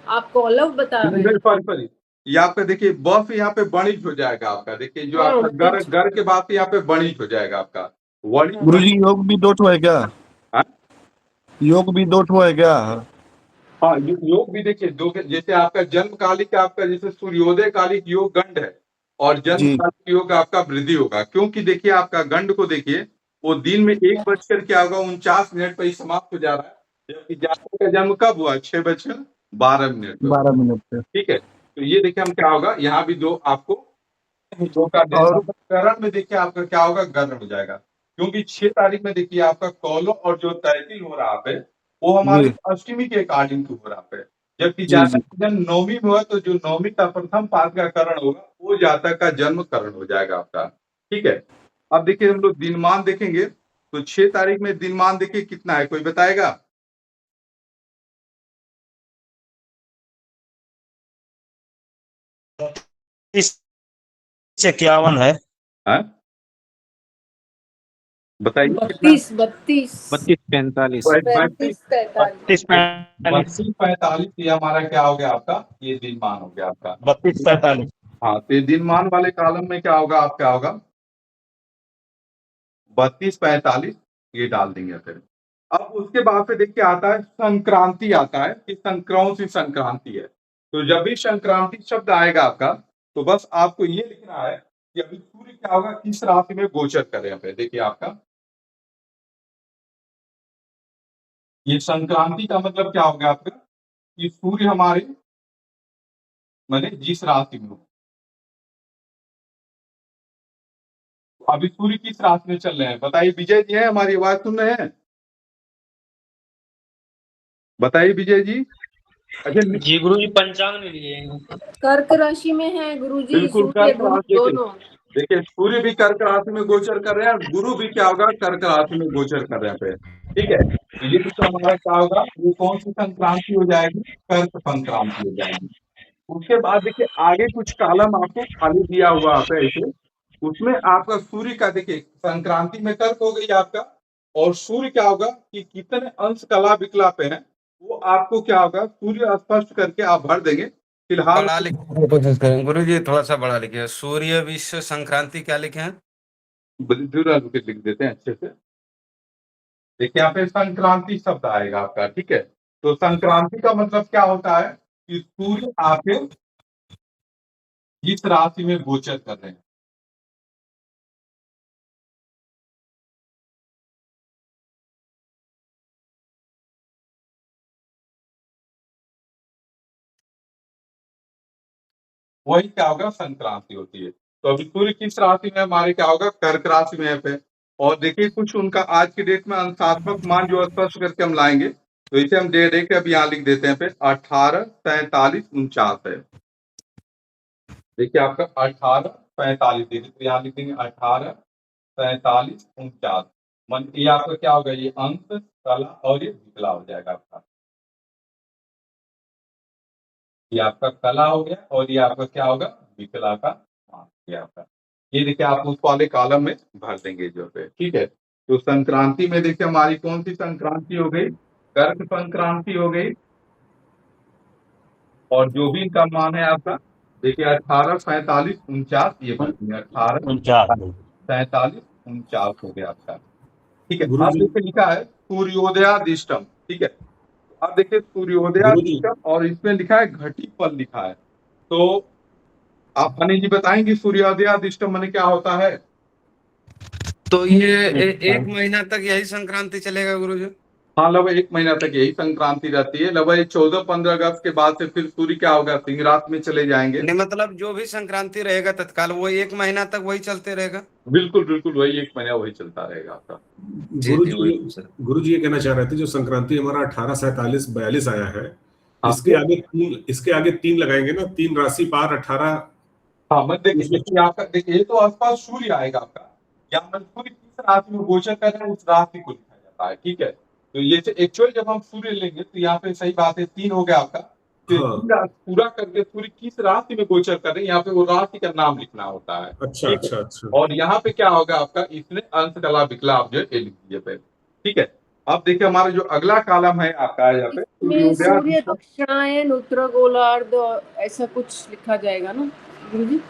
F: आप कौलव बता रहे हैं।
A: सॉरी ये आपका देखिए बफ यहाँ पे बणिज हो जाएगा आपका। देखिए जो
F: हाँ,
A: आपका गर
F: कुछ-
A: गर के बाद यहाँ पे बणिज हो जाएगा आपका वणिज।
D: गुरुजी योग भी दो ठो है क्या?
A: हाँ?
D: योग भी दो ठो है क्या?
A: हाँ योग भी देखिए दो, जैसे आपका जन्म कालिक आपका जैसे सूर्योदय कालिक योग गंड है और जन्म
D: जी।
A: कालिक योग आपका वृद्धि होगा, क्योंकि देखिए आपका गंड को देखिए वो दिन में 1 क्या होगा 49 पर ही समाप्त हो जा रहा है, जबकि जातक का जन्म कब हुआ 6:12 पे।
D: 12 मिनट पे।
A: ठीक है, तो ये देखिए हम क्या होगा यहाँ भी दो आपको दो का
D: और
A: करण में देखिए आपका क्या होगा गर्ण हो जाएगा, क्योंकि 6 तारीख में देखिए आपका कौलो और जो तैतिल हो रहा है वो हमारे
D: जी
A: अष्टमी के अकॉर्डिंग टू हो रहा है, जबकि
D: जी
A: जातक
D: जी।
A: का जन्म नवमी में हुआ तो जो नवमी का प्रथम पाद का करण होगा वो जातक का जन्म करण हो जाएगा आपका। ठीक है, अब देखिए हम लोग दिनमान देखेंगे तो 6 तारीख में दिनमान देखिए कितना है, कोई बताएगा?
C: इस 51 है।
A: हाँ? बताइए कितना?
F: 32
E: 32
F: 35 43
A: 32-45 ये हमारा क्या हो गया आपका, ये दिनमान हो गया आपका।
C: 32-45।
A: हाँ, तो ये दिनमान वाले कॉलम में क्या होगा, आप क्या होगा 32-45 ये डाल देंगे फिर। अब उसके बाद से देखिए आता है संक्रांति, आता है कि कौन सी संक्रांति है। तो जब भी संक्रांति शब्द आएगा आपका तो बस आपको ये लिखना है कि अभी सूर्य क्या होगा किस राशि में गोचर कर रहे हैं। देखिए आपका ये संक्रांति का मतलब क्या होगा आपका कि सूर्य हमारे माने जिस राशि में हो, अभी सूर्य किस राशि में चल रहे हैं बताइए। विजय जी है हमारी आवाज सुन रहे हैं? बताइए विजय जी। अच्छा
G: जी गुरु जी पंचांग नहीं लिए।
F: कर्क राशि में है गुरुजी,
A: बिल्कुल
F: सूर्य
A: कर्क
F: गुरु
A: राशि
F: दोनों।
A: देखिए सूर्य भी कर्क राशि में गोचर कर रहे हैं और गुरु भी क्या होगा कर्क राशि में गोचर कर रहे हैं। ठीक है, तो ये तो हमारा क्या होगा, ये कौन सी संक्रांति हो जाएगी, कर्क संक्रांति हो जाएगी। उसके बाद देखिए आगे कुछ कॉलम आपको खाली दिया हुआ आता है ऐसे, उसमें आपका सूर्य का देखिए संक्रांति में कर्क हो गई आपका, और सूर्य क्या होगा कि कितने अंश कला विकला पे है वो आपको क्या होगा सूर्य स्पष्ट करके आप भर देंगे। फिलहाल
E: बड़ा लिखने की कोशिश करें गुरु जी, थोड़ा सा बड़ा लिखिए। सूर्य विश्व संक्रांति क्या लिखे हैं?
A: लिख देते हैं अच्छे से। देखिए यहाँ पे संक्रांति शब्द आएगा आपका। ठीक है, तो संक्रांति का मतलब क्या होता है कि सूर्य आपके जिस राशि में गोचर कर रहे हैं। वही क्या होगा संक्रांति होती है। तो अभी सूर्य किस राशि में हमारे क्या होगा कर्क राशि में है पे। और देखिए कुछ उनका आज की डेट में अंशात्मक मान जो स्पष्ट करके हम लाएंगे, तो इसे हम डायरेक्ट अब यहाँ लिख देते हैं पे 18, 43, 49 है। देखिए आपका 18, 45 देखिए तो यहाँ लिख देंगे 18, 43, 49 मन ये आपका क्या होगा, ये अंश कला और ये विकला हो जाएगा आपका। ये आपका कला हो गया और ये आपका क्या होगा विकला का मान ये आपका। ये देखिए आप उस वाले कॉलम में भर देंगे जो है। ठीक है, तो संक्रांति में देखिए हमारी कौन सी संक्रांति हो गई, कर्क संक्रांति हो गई, और जो भी इनका मान है आपका देखिए 18, 45, 49 ये भर देंगे 18, 47, 49 हो गया आपका। ठीक है, आप देखिए लिखा है सूर्योदयादिष्टम। ठीक है, आप देखिए सूर्योदयादिष्टम और इसमें लिखा है घटी फल लिखा है। तो आप अनिल जी बताएंगे सूर्योदयादिष्टम माने क्या होता है?
E: तो ये एक महीना तक यही संक्रांति चलेगा गुरु जी?
A: हाँ लगभग 1 महीना तक यही संक्रांति रहती है। लगभग 14-15 अगस्त के बाद से फिर सूर्य क्या होगा सिंह राशि में चले जाएंगे।
E: नहीं मतलब जो भी संक्रांति रहेगा तत्काल वो 1 महीना तक वही चलते रहेगा?
A: बिल्कुल बिल्कुल वही 1 महीना वही चलता रहेगा आपका।
H: गुरु जी ये कहना चाह रहे थे जो संक्रांति हमारा 1847-42 आया है,
A: हाँ।
H: इसके आगे 3 लगाएंगे ना, 3 राशि पार 18
A: हाँ मत देखिए, जैसे आपका देखिए ये तो आसपास सूर्य आएगा आपका, यहाँ पर सूर्य किस राशि में गोचर कर रहे हैं उस राशि को लिखा जाता है, ठीक है। तो ये एक्चुअल जब हम सूर्य लेंगे तो यहाँ पे सही बात है 3 हो गया आपका, फिर
H: हाँ।
A: पूरा करके सूर्य किस राशि में गोचर कर रहे हैं यहाँ पे वो राशि का नाम लिखना होता है,
H: अच्छा
A: ठीक है।
H: अच्छा अच्छा।
A: और यहाँ पे क्या होगा आपका, इसमें अंश कला विकलाप जो है ये लिख दीजिए पे, ठीक है। अब देखिए हमारा जो अगला कॉलम है आपका यहाँ पे
F: इसमें सूर्य
A: सूर्योदय
F: दक्षिणायन उत्तर गोलार्ध और ऐसा कुछ लिखा जाएगा ना गुरुजी?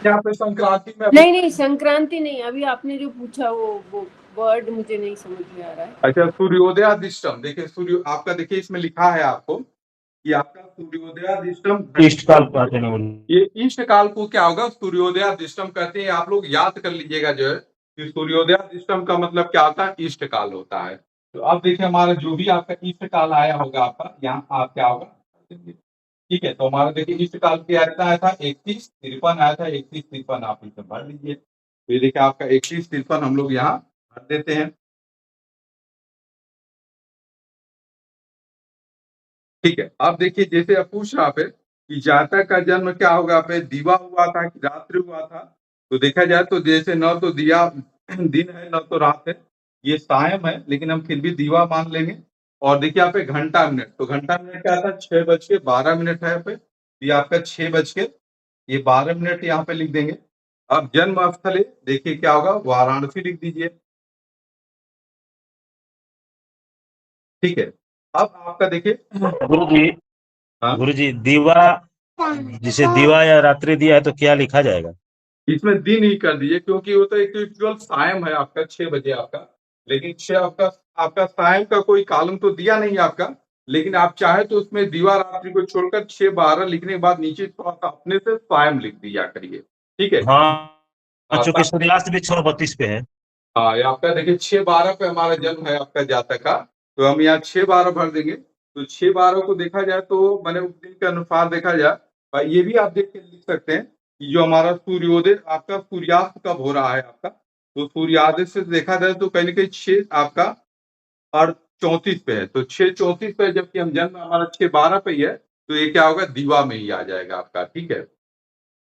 A: यहाँ पे संक्रांति में
F: नहीं संक्रांति नहीं, अभी आपने जो पूछा वो वर्ड मुझे नहीं समझ में आ रहा है।
A: अच्छा सूर्योदयादिष्टम, देखिए सूर्य आपका देखिए इसमें लिखा है आपको कि आपका सूर्योदयादिष्टम
C: इष्ट काल कहते हैं बोलिए।
A: ये इष्ट काल को क्या होगा सूर्योदयादिष्टम कहते हैं, आप लोग याद कर लीजिएगा जो है कि सूर्योदयादिष्टम का मतलब क्या होता है, इष्ट काल होता है। तो अब देखिए हमारा जो भी आपका इष्ट काल आया होगा आपका यहाँ आप क्या होगा, ठीक है। तो हमारा देखिए इष्ट काल क्या आया था 31-53 आया था, 31-53 आप इसमें भर लीजिए। तो ये देखिए आपका 31-53 हम लोग यहाँ भर देते हैं, ठीक है। अब देखिए जैसे अब पूछ रहा पे कि जातक का जन्म क्या होगा पे, दिवा हुआ था कि रात्रि हुआ था। तो देखा जाए तो जैसे न तो दिया दिन है न तो रात है, ये सायं है लेकिन हम फिर भी दीवा मान लेंगे। और देखिए यहाँ पे घंटा मिनट, तो घंटा मिनट क्या था 6:12 है पे, ये आपका 6:12 यहाँ पे लिख देंगे। अब जन्म स्थल है, देखिए क्या होगा वाराणसी लिख दीजिए, ठीक है। अब आपका देखिए
C: गुरु जी,
A: हाँ?
C: गुरु जी दीवा, जिसे दीवा या रात्रि दिया है तो क्या लिखा जाएगा?
A: इसमें दिन ही कर दीजिए क्योंकि वो तो एक्चुअल सायं है आपका 6 बजे आपका, लेकिन 6 आपका आपका सायं का कोई कॉलम तो दिया नहीं आपका, लेकिन आप चाहे तो उसमें दीवा रात्रि को छोड़कर 6:12 लिखने के बाद नीचे थोड़ा सा अपने से सायं लिख दिया करिए, ठीक है।
C: हाँ, चूंकि सूर्यास्त भी 6:32 पे है।
A: हाँ ये आपका देखिए 6:12 पे हमारा जन्म है आपका जातक का, तो हम यहाँ 6:12 भर देंगे। तो 6:12 को देखा जाए तो मैंने उस दिन के अनुसार देखा जाए, और ये भी आप देख के लिख सकते हैं कि जो हमारा सूर्योदय आपका सूर्यास्त कब हो रहा है आपका, तो सूर्योदय से देखा जाए तो कहीं ना कहीं 6 आपका और 34 पे है, तो 6:34 पे जबकि हम जन्म हमारा 6:12 पे ही है, तो ये क्या होगा दीवा में ही आ जाएगा आपका, ठीक है।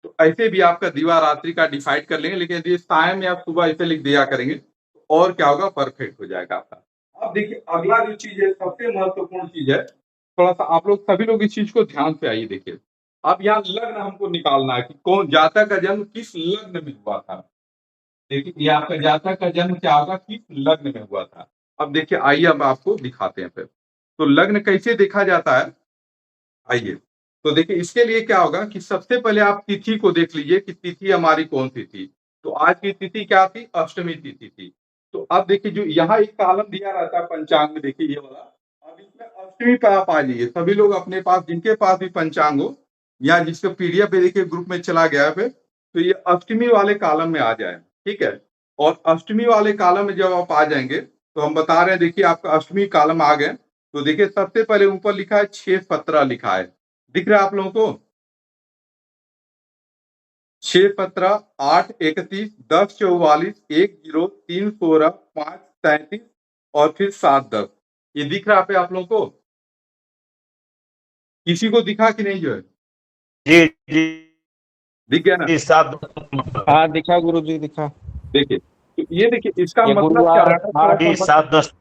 A: तो ऐसे भी आपका दीवा रात्रि का डिसाइड कर लेंगे, लेकिन यदि सायं में आप सुबह ऐसे लिख दिया करेंगे तो और क्या होगा परफेक्ट हो जाएगा आपका। अब देखिए अगला जो चीज है सबसे महत्वपूर्ण चीज है, थोड़ा सा आप लोग सभी लोग इस चीज को ध्यान से आइए देखिए। अब यहाँ लग्न हमको निकालना है कि कौन जातक का जन्म किस लग्न में हुआ था। देखिए ये आपका जातक का जन्म क्या होगा किस लग्न में हुआ था। अब देखिए आइए अब आपको दिखाते हैं फिर, तो लग्न कैसे देखा जाता है आइए। तो देखिए इसके लिए क्या होगा कि सबसे पहले आप तिथि को देख लीजिए कि तिथि हमारी कौन सी थी। तो आज की तिथि क्या थी, अष्टमी तिथि थी। तो अब देखिए जो यहाँ एक कॉलम दिया रहता है पंचांग में, देखिए ये वाला, अब इसमें अष्टमी पे आप आ जाइए सभी लोग अपने पास जिनके पास भी पंचांग हो या जिसका पीडीएफ देखिए ग्रुप में चला गया है, तो ये अष्टमी वाले कॉलम में आ जाए, ठीक है। और अष्टमी वाले कॉलम में जब आप आ जाएंगे तो हम बता रहे हैं देखिए आपका अष्टमी कॉलम आ गए। तो देखिए सबसे पहले ऊपर लिखा है 6:17 लिखा है, दिख रहा है आप लोगों को 6:17, 8:31, 10:44, 1:0, 3:16, 5:37 और फिर 7:10, ये दिख रहा है आप लोगों को, किसी को दिखा कि नहीं जो है,
C: जी जी
A: दिख गया ना?
C: जी, 7
B: हाँ दिखा गुरु जी दिखा।
A: देखिए तो ये देखिए इसका
B: ये
A: मतलब
B: गुरुवार
A: क्या है,
C: जी 7:10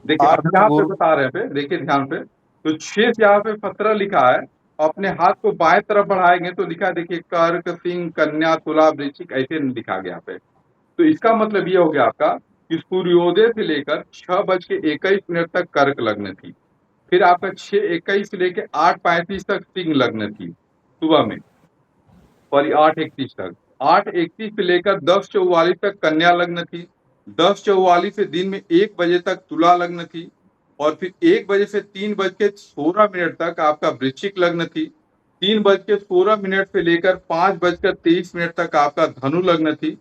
A: देखिए अब यहाँ पे
B: गुरु
A: बता रहे हैं देखिए ध्यान पे, तो 6 यहाँ पे 17 लिखा है, अपने हाथ को बाएं तरफ बढ़ाएंगे तो लिखा है देखिए कर्क सिंह कन्या तुला वृश्चिक ऐसे लिखा गया पे। तो इसका मतलब ये हो गया आपका कि सूर्योदय से लेकर 6:21 तक कर्क लग्न थी, फिर आपका 6:21 से लेकर 8:35 तक सिंह लग्न थी सुबह में, और 8:31 तक, 8:31 से लेकर 10:44 तक कन्या लग्न थी, 10:44 से दिन में 1 बजे तक तुला लग्न थी, और फिर 1 बजे से 3:16 तक आपका वृश्चिक लग्न थी, 3:16 से लेकर 5:23 तक आपका धनु लग्न थी,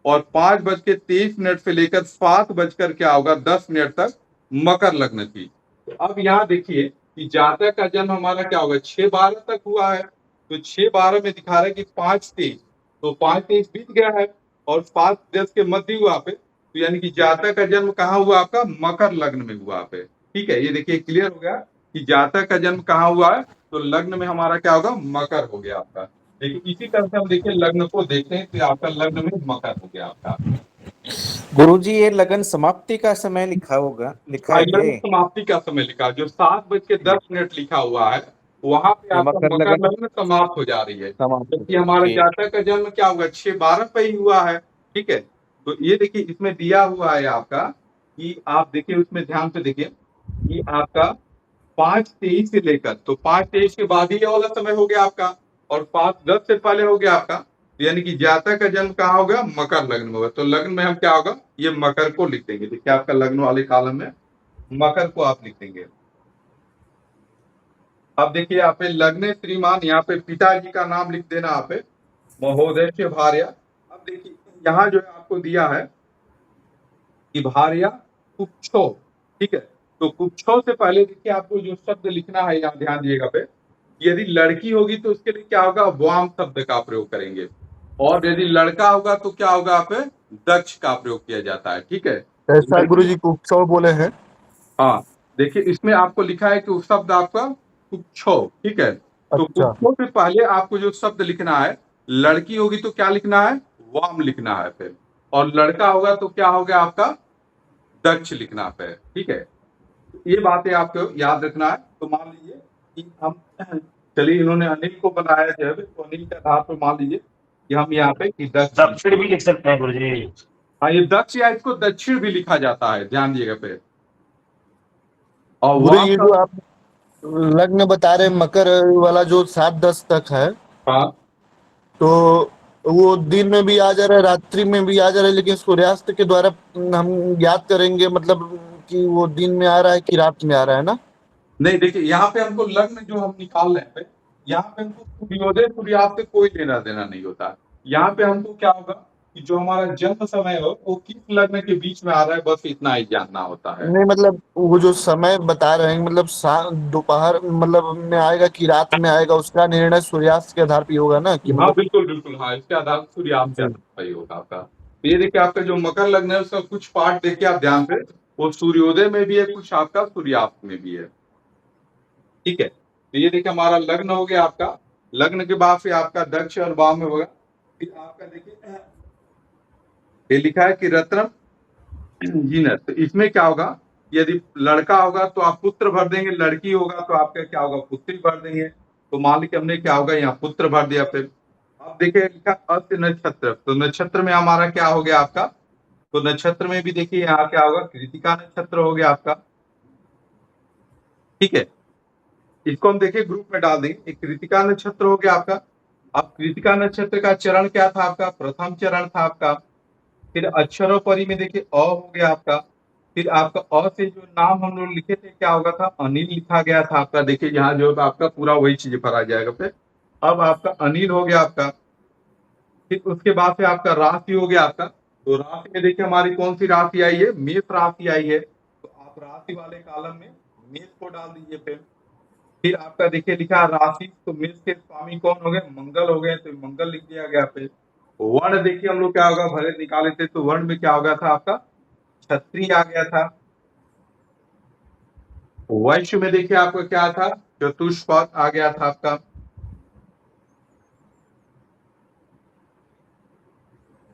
A: और 5:23 से लेकर 7 क्या होगा 10 तक मकर लग्न थी। तो अब यहाँ देखिए कि जातक का जन्म हमारा क्या होगा 6:12 तक हुआ है, तो 6:12 में दिखा रहा है कि 5:23, तो 5:23 बीत गया है और 7:10 के मध्य हुआ पे, तो यानी कि जातक का जन्म कहाँ हुआ आपका मकर लग्न में हुआ पे, ठीक है। ये देखिए क्लियर हो गया कि जातक का जन्म कहाँ हुआ है, तो लग्न में हमारा क्या होगा मकर हो गया आपका। देखिए इसी तरह से हम देखिए लग्न को देखते हैं तो आपका लग्न में मकर हो गया आपका।
I: गुरुजी ये लगन समाप्ति का समय लिखा होगा, लिखा है
A: लग्न
I: क्या?
A: समाप्ति का समय लिखा जो 7:10 लिखा हुआ है वहां पे
I: ये
A: आपका
I: मकर
A: मकर
I: लगन
A: लग्न समाप्त हो जा रही है,
I: समाप्त हो
A: जबकि हमारे
I: ठीक।
A: जातक का जन्म क्या हुआ 6:12 पे ही हुआ है। ठीक है, तो ये देखिए इसमें दिया हुआ है आपका कि आप देखिए उसमें ध्यान से देखिए कि आपका 5:23 से लेकर तो 5:23 के बाद ही ये वाला समय हो गया आपका, और 5:10 से पहले हो गया आपका, यानी कि जातक का जन्म कहाँ हो गया, मकर लग्न में होगा। तो लग्न में हम क्या होगा, ये मकर को लिख देंगे। देखिए आपका लग्न वाले कॉलम में मकर को आप लिख देंगे। अब देखिए यहाँ पे लग्न श्रीमान, यहाँ पे पिताजी का नाम लिख देना आप पे, महोदय से भार्या। अब देखिए यहाँ जो है आपको दिया है कि भार्या कुक्षो, ठीक है, तो कुक्षो से पहले देखिए आपको जो शब्द लिखना है यहाँ ध्यान दिएगा पे, यदि लड़की होगी तो उसके लिए क्या होगा, वाम शब्द का प्रयोग करेंगे, और यदि लड़का होगा तो क्या होगा, आप दक्ष का प्रयोग किया जाता है। ठीक है,
D: ऐसा गुरुजी कुक्षौ बोले हैं।
A: हाँ देखिए इसमें आपको लिखा है कि शब्द आपका कुक्षो, ठीक है, तो
D: अच्छा।
A: कुक्षो से पहले आपको जो शब्द लिखना है, लड़की होगी तो क्या लिखना है, वाम लिखना है फिर, और लड़का होगा तो क्या होगा आपका दक्ष लिखना है। ठीक है, ये बातें आपको याद रखना है। तो मान लीजिए कि हम चलिए इन्होंने अनिल को बनाया है, तो अनिल के आधार पर मान लीजिए कि हम यहाँ पे कि दक्ष,
C: दक्षिण भी लिख सकते हैं गुरुजी।
A: हाँ ये दक्ष या इसको दक्षिण भी लिखा जाता है, ध्यान दिएगा पे। और
D: गुरु
A: वाम
D: ये जो आप लग्न बता रहे मकर वाला जो 7-10 तक है,
A: हाँ
D: तो वो दिन में भी आ जा रहा है, रात्रि में भी आ जा रहा है, लेकिन सूर्यास्त के द्वारा हम याद करेंगे मतलब कि वो दिन में आ रहा है कि रात में आ रहा है ना।
A: नहीं, देखिए यहाँ पे हमको लग्न जो हम निकाल रहे हैं, यहाँ पे हमको सूर्योदय सूर्यास्त से कोई लेना देना नहीं होता। यहाँ पे हमको क्या होगा कि जो हमारा जन्म समय हो वो किस लग्न के बीच में आ रहा है, बस इतना ही जानना होता है।
D: नहीं मतलब वो जो समय बता रहे हैं मतलब दोपहर मतलब में आएगा कि रात में आएगा, उसका निर्णय सूर्यास्त के आधार पर होगा ना कि
A: हाँ
D: मतलब।
A: बिल्कुल बिल्कुल, हाँ इसके आधार पर सूर्यास्त के आधार पर ही होगा आपका। तो ये देखिए आपका जो मकर लग्न है उसका कुछ पार्ट देखिए आप ध्यान से, वो सूर्योदय में भी है, कुछ आपका सूर्यास्त में भी है। ठीक है, तो ये देखिए हमारा लग्न हो गया आपका, लग्न के बाद फिर आपका दक्ष और वाम में होगा। फिर आपका देखिए ये लिखा है कि रत्नम जीनस, तो इसमें क्या होगा, यदि लड़का होगा तो आप पुत्र भर देंगे, लड़की होगा तो आपका क्या होगा, पुत्री भर देंगे। तो मान लीजिए हमने क्या होगा यहाँ पुत्र भर दिया। फिर अब देखिए लिखा अस्य नक्षत्र, तो नक्षत्र में हमारा क्या हो गया आपका, तो नक्षत्र में भी देखिए यहाँ क्या होगा, कृतिका नक्षत्र हो गया आपका। ठीक है, इसको हम देखिए ग्रुप में डाल देंगे, एक कृतिका नक्षत्र हो गया आपका। अब कृतिका नक्षत्र का चरण क्या था आपका, प्रथम चरण था आपका। फिर अक्षरों परी में देखिए अ हो गया आपका। फिर आपका अ से जो नाम हम लोग लिखे थे क्या होगा था, अनिल लिखा गया था आपका। देखिए यहाँ जो आपका पूरा वही चीज भरा जाएगा। फिर अब आपका अनिल हो गया आपका। फिर उसके बाद से आपका राशि हो गया आपका। तो राशि में देखिए हमारी कौन सी राशि आई है, मेष राशि आई है, तो आप राशि वाले कॉलम में मेष को डाल दीजिए। फिर आपका देखिए लिखा राशि, तो मेष के स्वामी कौन हो गए, मंगल हो गए, तो मंगल लिख दिया गया। फिर वर्ण देखिए हम लोग क्या होगा भले निकाले थे, तो वर्ण में क्या हो गया था आपका, क्षत्रिय आ गया था। वैश्य में देखिए आपका क्या था, चतुष्पद आ गया था आपका।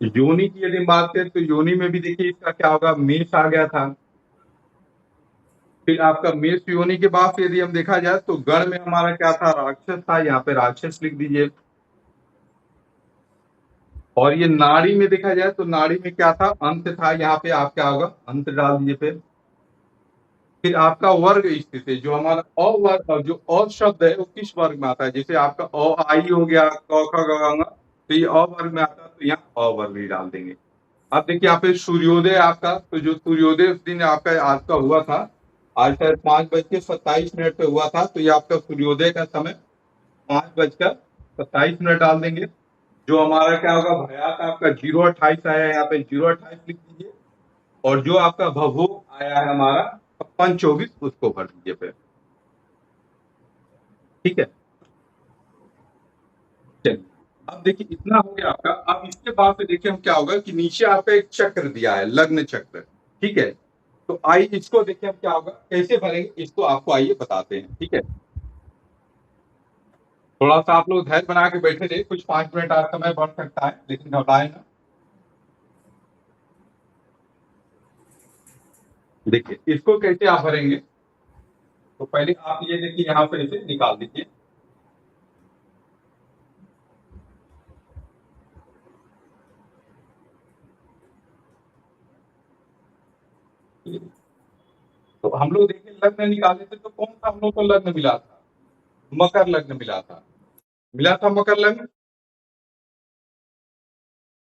A: योनि की यदि बात करें तो योनि में भी देखिए इसका क्या होगा, मेष आ गया था। फिर आपका मेष योनि के बाद यदि हम देखा जाए तो गण में हमारा क्या था, राक्षस था, यहाँ पे राक्षस लिख दीजिए। और ये नाड़ी में देखा जाए तो नाड़ी में क्या था, अंत था, यहाँ पे आप क्या होगा, अंत डाल दीजिए। फिर आपका वर्ग स्थित है, जो हमारा अवर्ग जो अ शब्द है वो किस वर्ग में आता है, जैसे आपका अ आई हो गया, क ख ग घ, तो ये अ वर्ग में आता है, तो यहाँ अ वर्ग ही डाल देंगे। अब देखिए यहाँ पे सूर्योदय आपका, तो जो सूर्योदय उस दिन आपका आज का हुआ था, आज शायद 5:27 पे हुआ था, तो ये आपका सूर्योदय का समय 5:27 डाल देंगे। जो हमारा क्या होगा भयात आपका 0:28 आया है, यहाँ पे 0:28 लिख दीजिए। और जो आपका भभोग आया है हमारा 55-24, उसको भर दीजिए फिर। ठीक है, चलिए अब देखिए इतना हो गया आपका। अब इसके बाद से देखिए हम क्या होगा कि नीचे आपका एक चक्र दिया है, लग्न चक्र। ठीक है, तो आइए इसको देखिए हम क्या होगा कैसे भरेंगे, इसको आपको आइए बताते हैं। ठीक है, थोड़ा सा आप लोग धैर्य बना के बैठे रहे, कुछ 5 मिनट आज समय बढ़ सकता है, लेकिन घबराए ना। देखिए इसको कैसे आप भरेंगे, तो पहले आप ये देखिए यहाँ पे इसे निकाल दीजिए। तो हम लोग देखिए लग्न निकाले थे, तो कौन सा हम लोग को लग्न मिला था? मकर लग्न मिला था, मकर लग्न।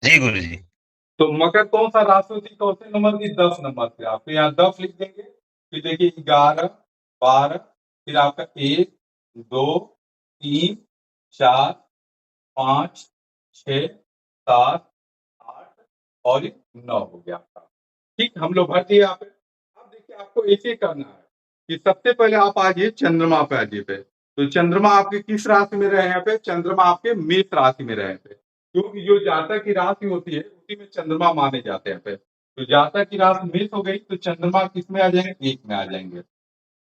C: जी गुरु जी।
A: तो मकर कौन सा राशि थी, कौन से नंबर की? 10 नंबर से। आप तो यहाँ 10 लिख देंगे, फिर देखिए 11, 12, फिर आपका 1, 2, 3, 4, 5, 6, 7, 8 और ये 9 हो गया आपका। ठीक, हम लोग भर दिए यहाँ पे। अब देखिए आपको ऐसे करना है कि सबसे पहले आप आ जाइए चंद्रमा पे, आ जाइए पे। तो चंद्रमा आपके किस राशि में रहे यहाँ पे? चंद्रमा आपके मेष राशि में रहे पे, क्योंकि जो जातक की राशि होती है उसी में चंद्रमा माने जाते हैं पे। तो जातक की राशि मेष हो गई, तो चंद्रमा किस में आ जाएंगे? 1 में आ जाएंगे।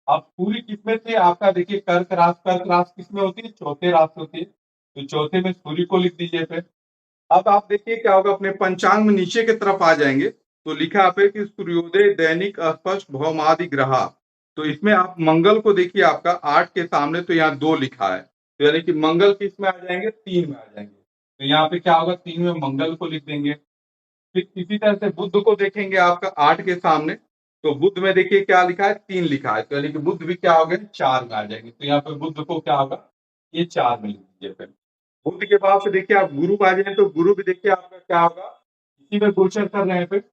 A: अब पूरी किस्में से आपका देखिए कर्क राशि किस में होती है? चौथे राशि होती है, तो चौथे में सूर्य को लिख दीजिए पे। अब आप देखिए क्या होगा, अपने पंचांग में नीचे की तरफ आ जाएंगे, तो लिखा आप है कि सूर्योदय दैनिक अस्पष्ट भौमादि ग्रहा। तो इसमें आप मंगल को देखिए, आपका 8 के सामने तो यहाँ 2 लिखा है, तो यानी कि मंगल किस में आ जाएंगे? 3 में आ जाएंगे। तो यहाँ पे क्या होगा? 3 में मंगल को लिख देंगे। फिर इसी तरह से बुध को देखेंगे आपका 8 के सामने, तो बुध में देखिए क्या लिखा है? 3 लिखा है, तो यानी कि बुध भी क्या हो गए? 4 में आ जाएंगे। तो यहाँ पे बुध को क्या होगा? ये 4 में लिख दीजिए। फिर बुध के बाद से देखिए आप गुरु आ जाए, तो गुरु भी देखिए आपका क्या होगा? इसी में गोचर कर रहे हैं। फिर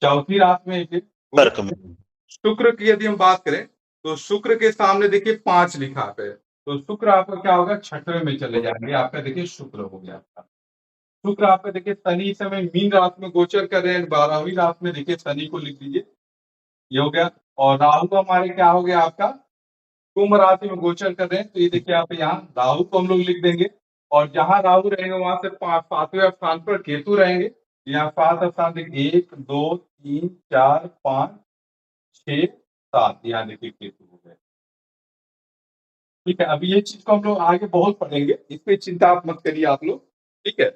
A: चौथी राशि में एक
C: कर्क में।
A: शुक्र की यदि हम बात करें, तो शुक्र के सामने देखिए 5 लिखा है, तो शुक्र आपका क्या होगा? 6वें में चले जाएंगे। आपका देखिए शुक्र हो गया आपका। शुक्र आपका देखिए शनि इस समय मीन राशि में गोचर कर रहे हैं, 12वीं राशि में देखिए शनि को लिख दीजिए, ये हो गया। और राहु हमारे क्या हो गया? आपका कुंभ राशि में गोचर कर रहे हैं, तो ये देखिए आप यहाँ राहु को हम लोग लिख देंगे। और जहां राहु रहेंगे वहां से 7वें स्थान पर केतु रहेंगे। यहाँ 7 स्थान देखिए, 1, 2, 3, 4, 5, 6, 7, यहाँ देखिए केतु हो गए। ठीक है, अभी ये चीज को हम लोग आगे बहुत पढ़ेंगे, इस पे चिंता आप मत करिए आप लोग, ठीक है।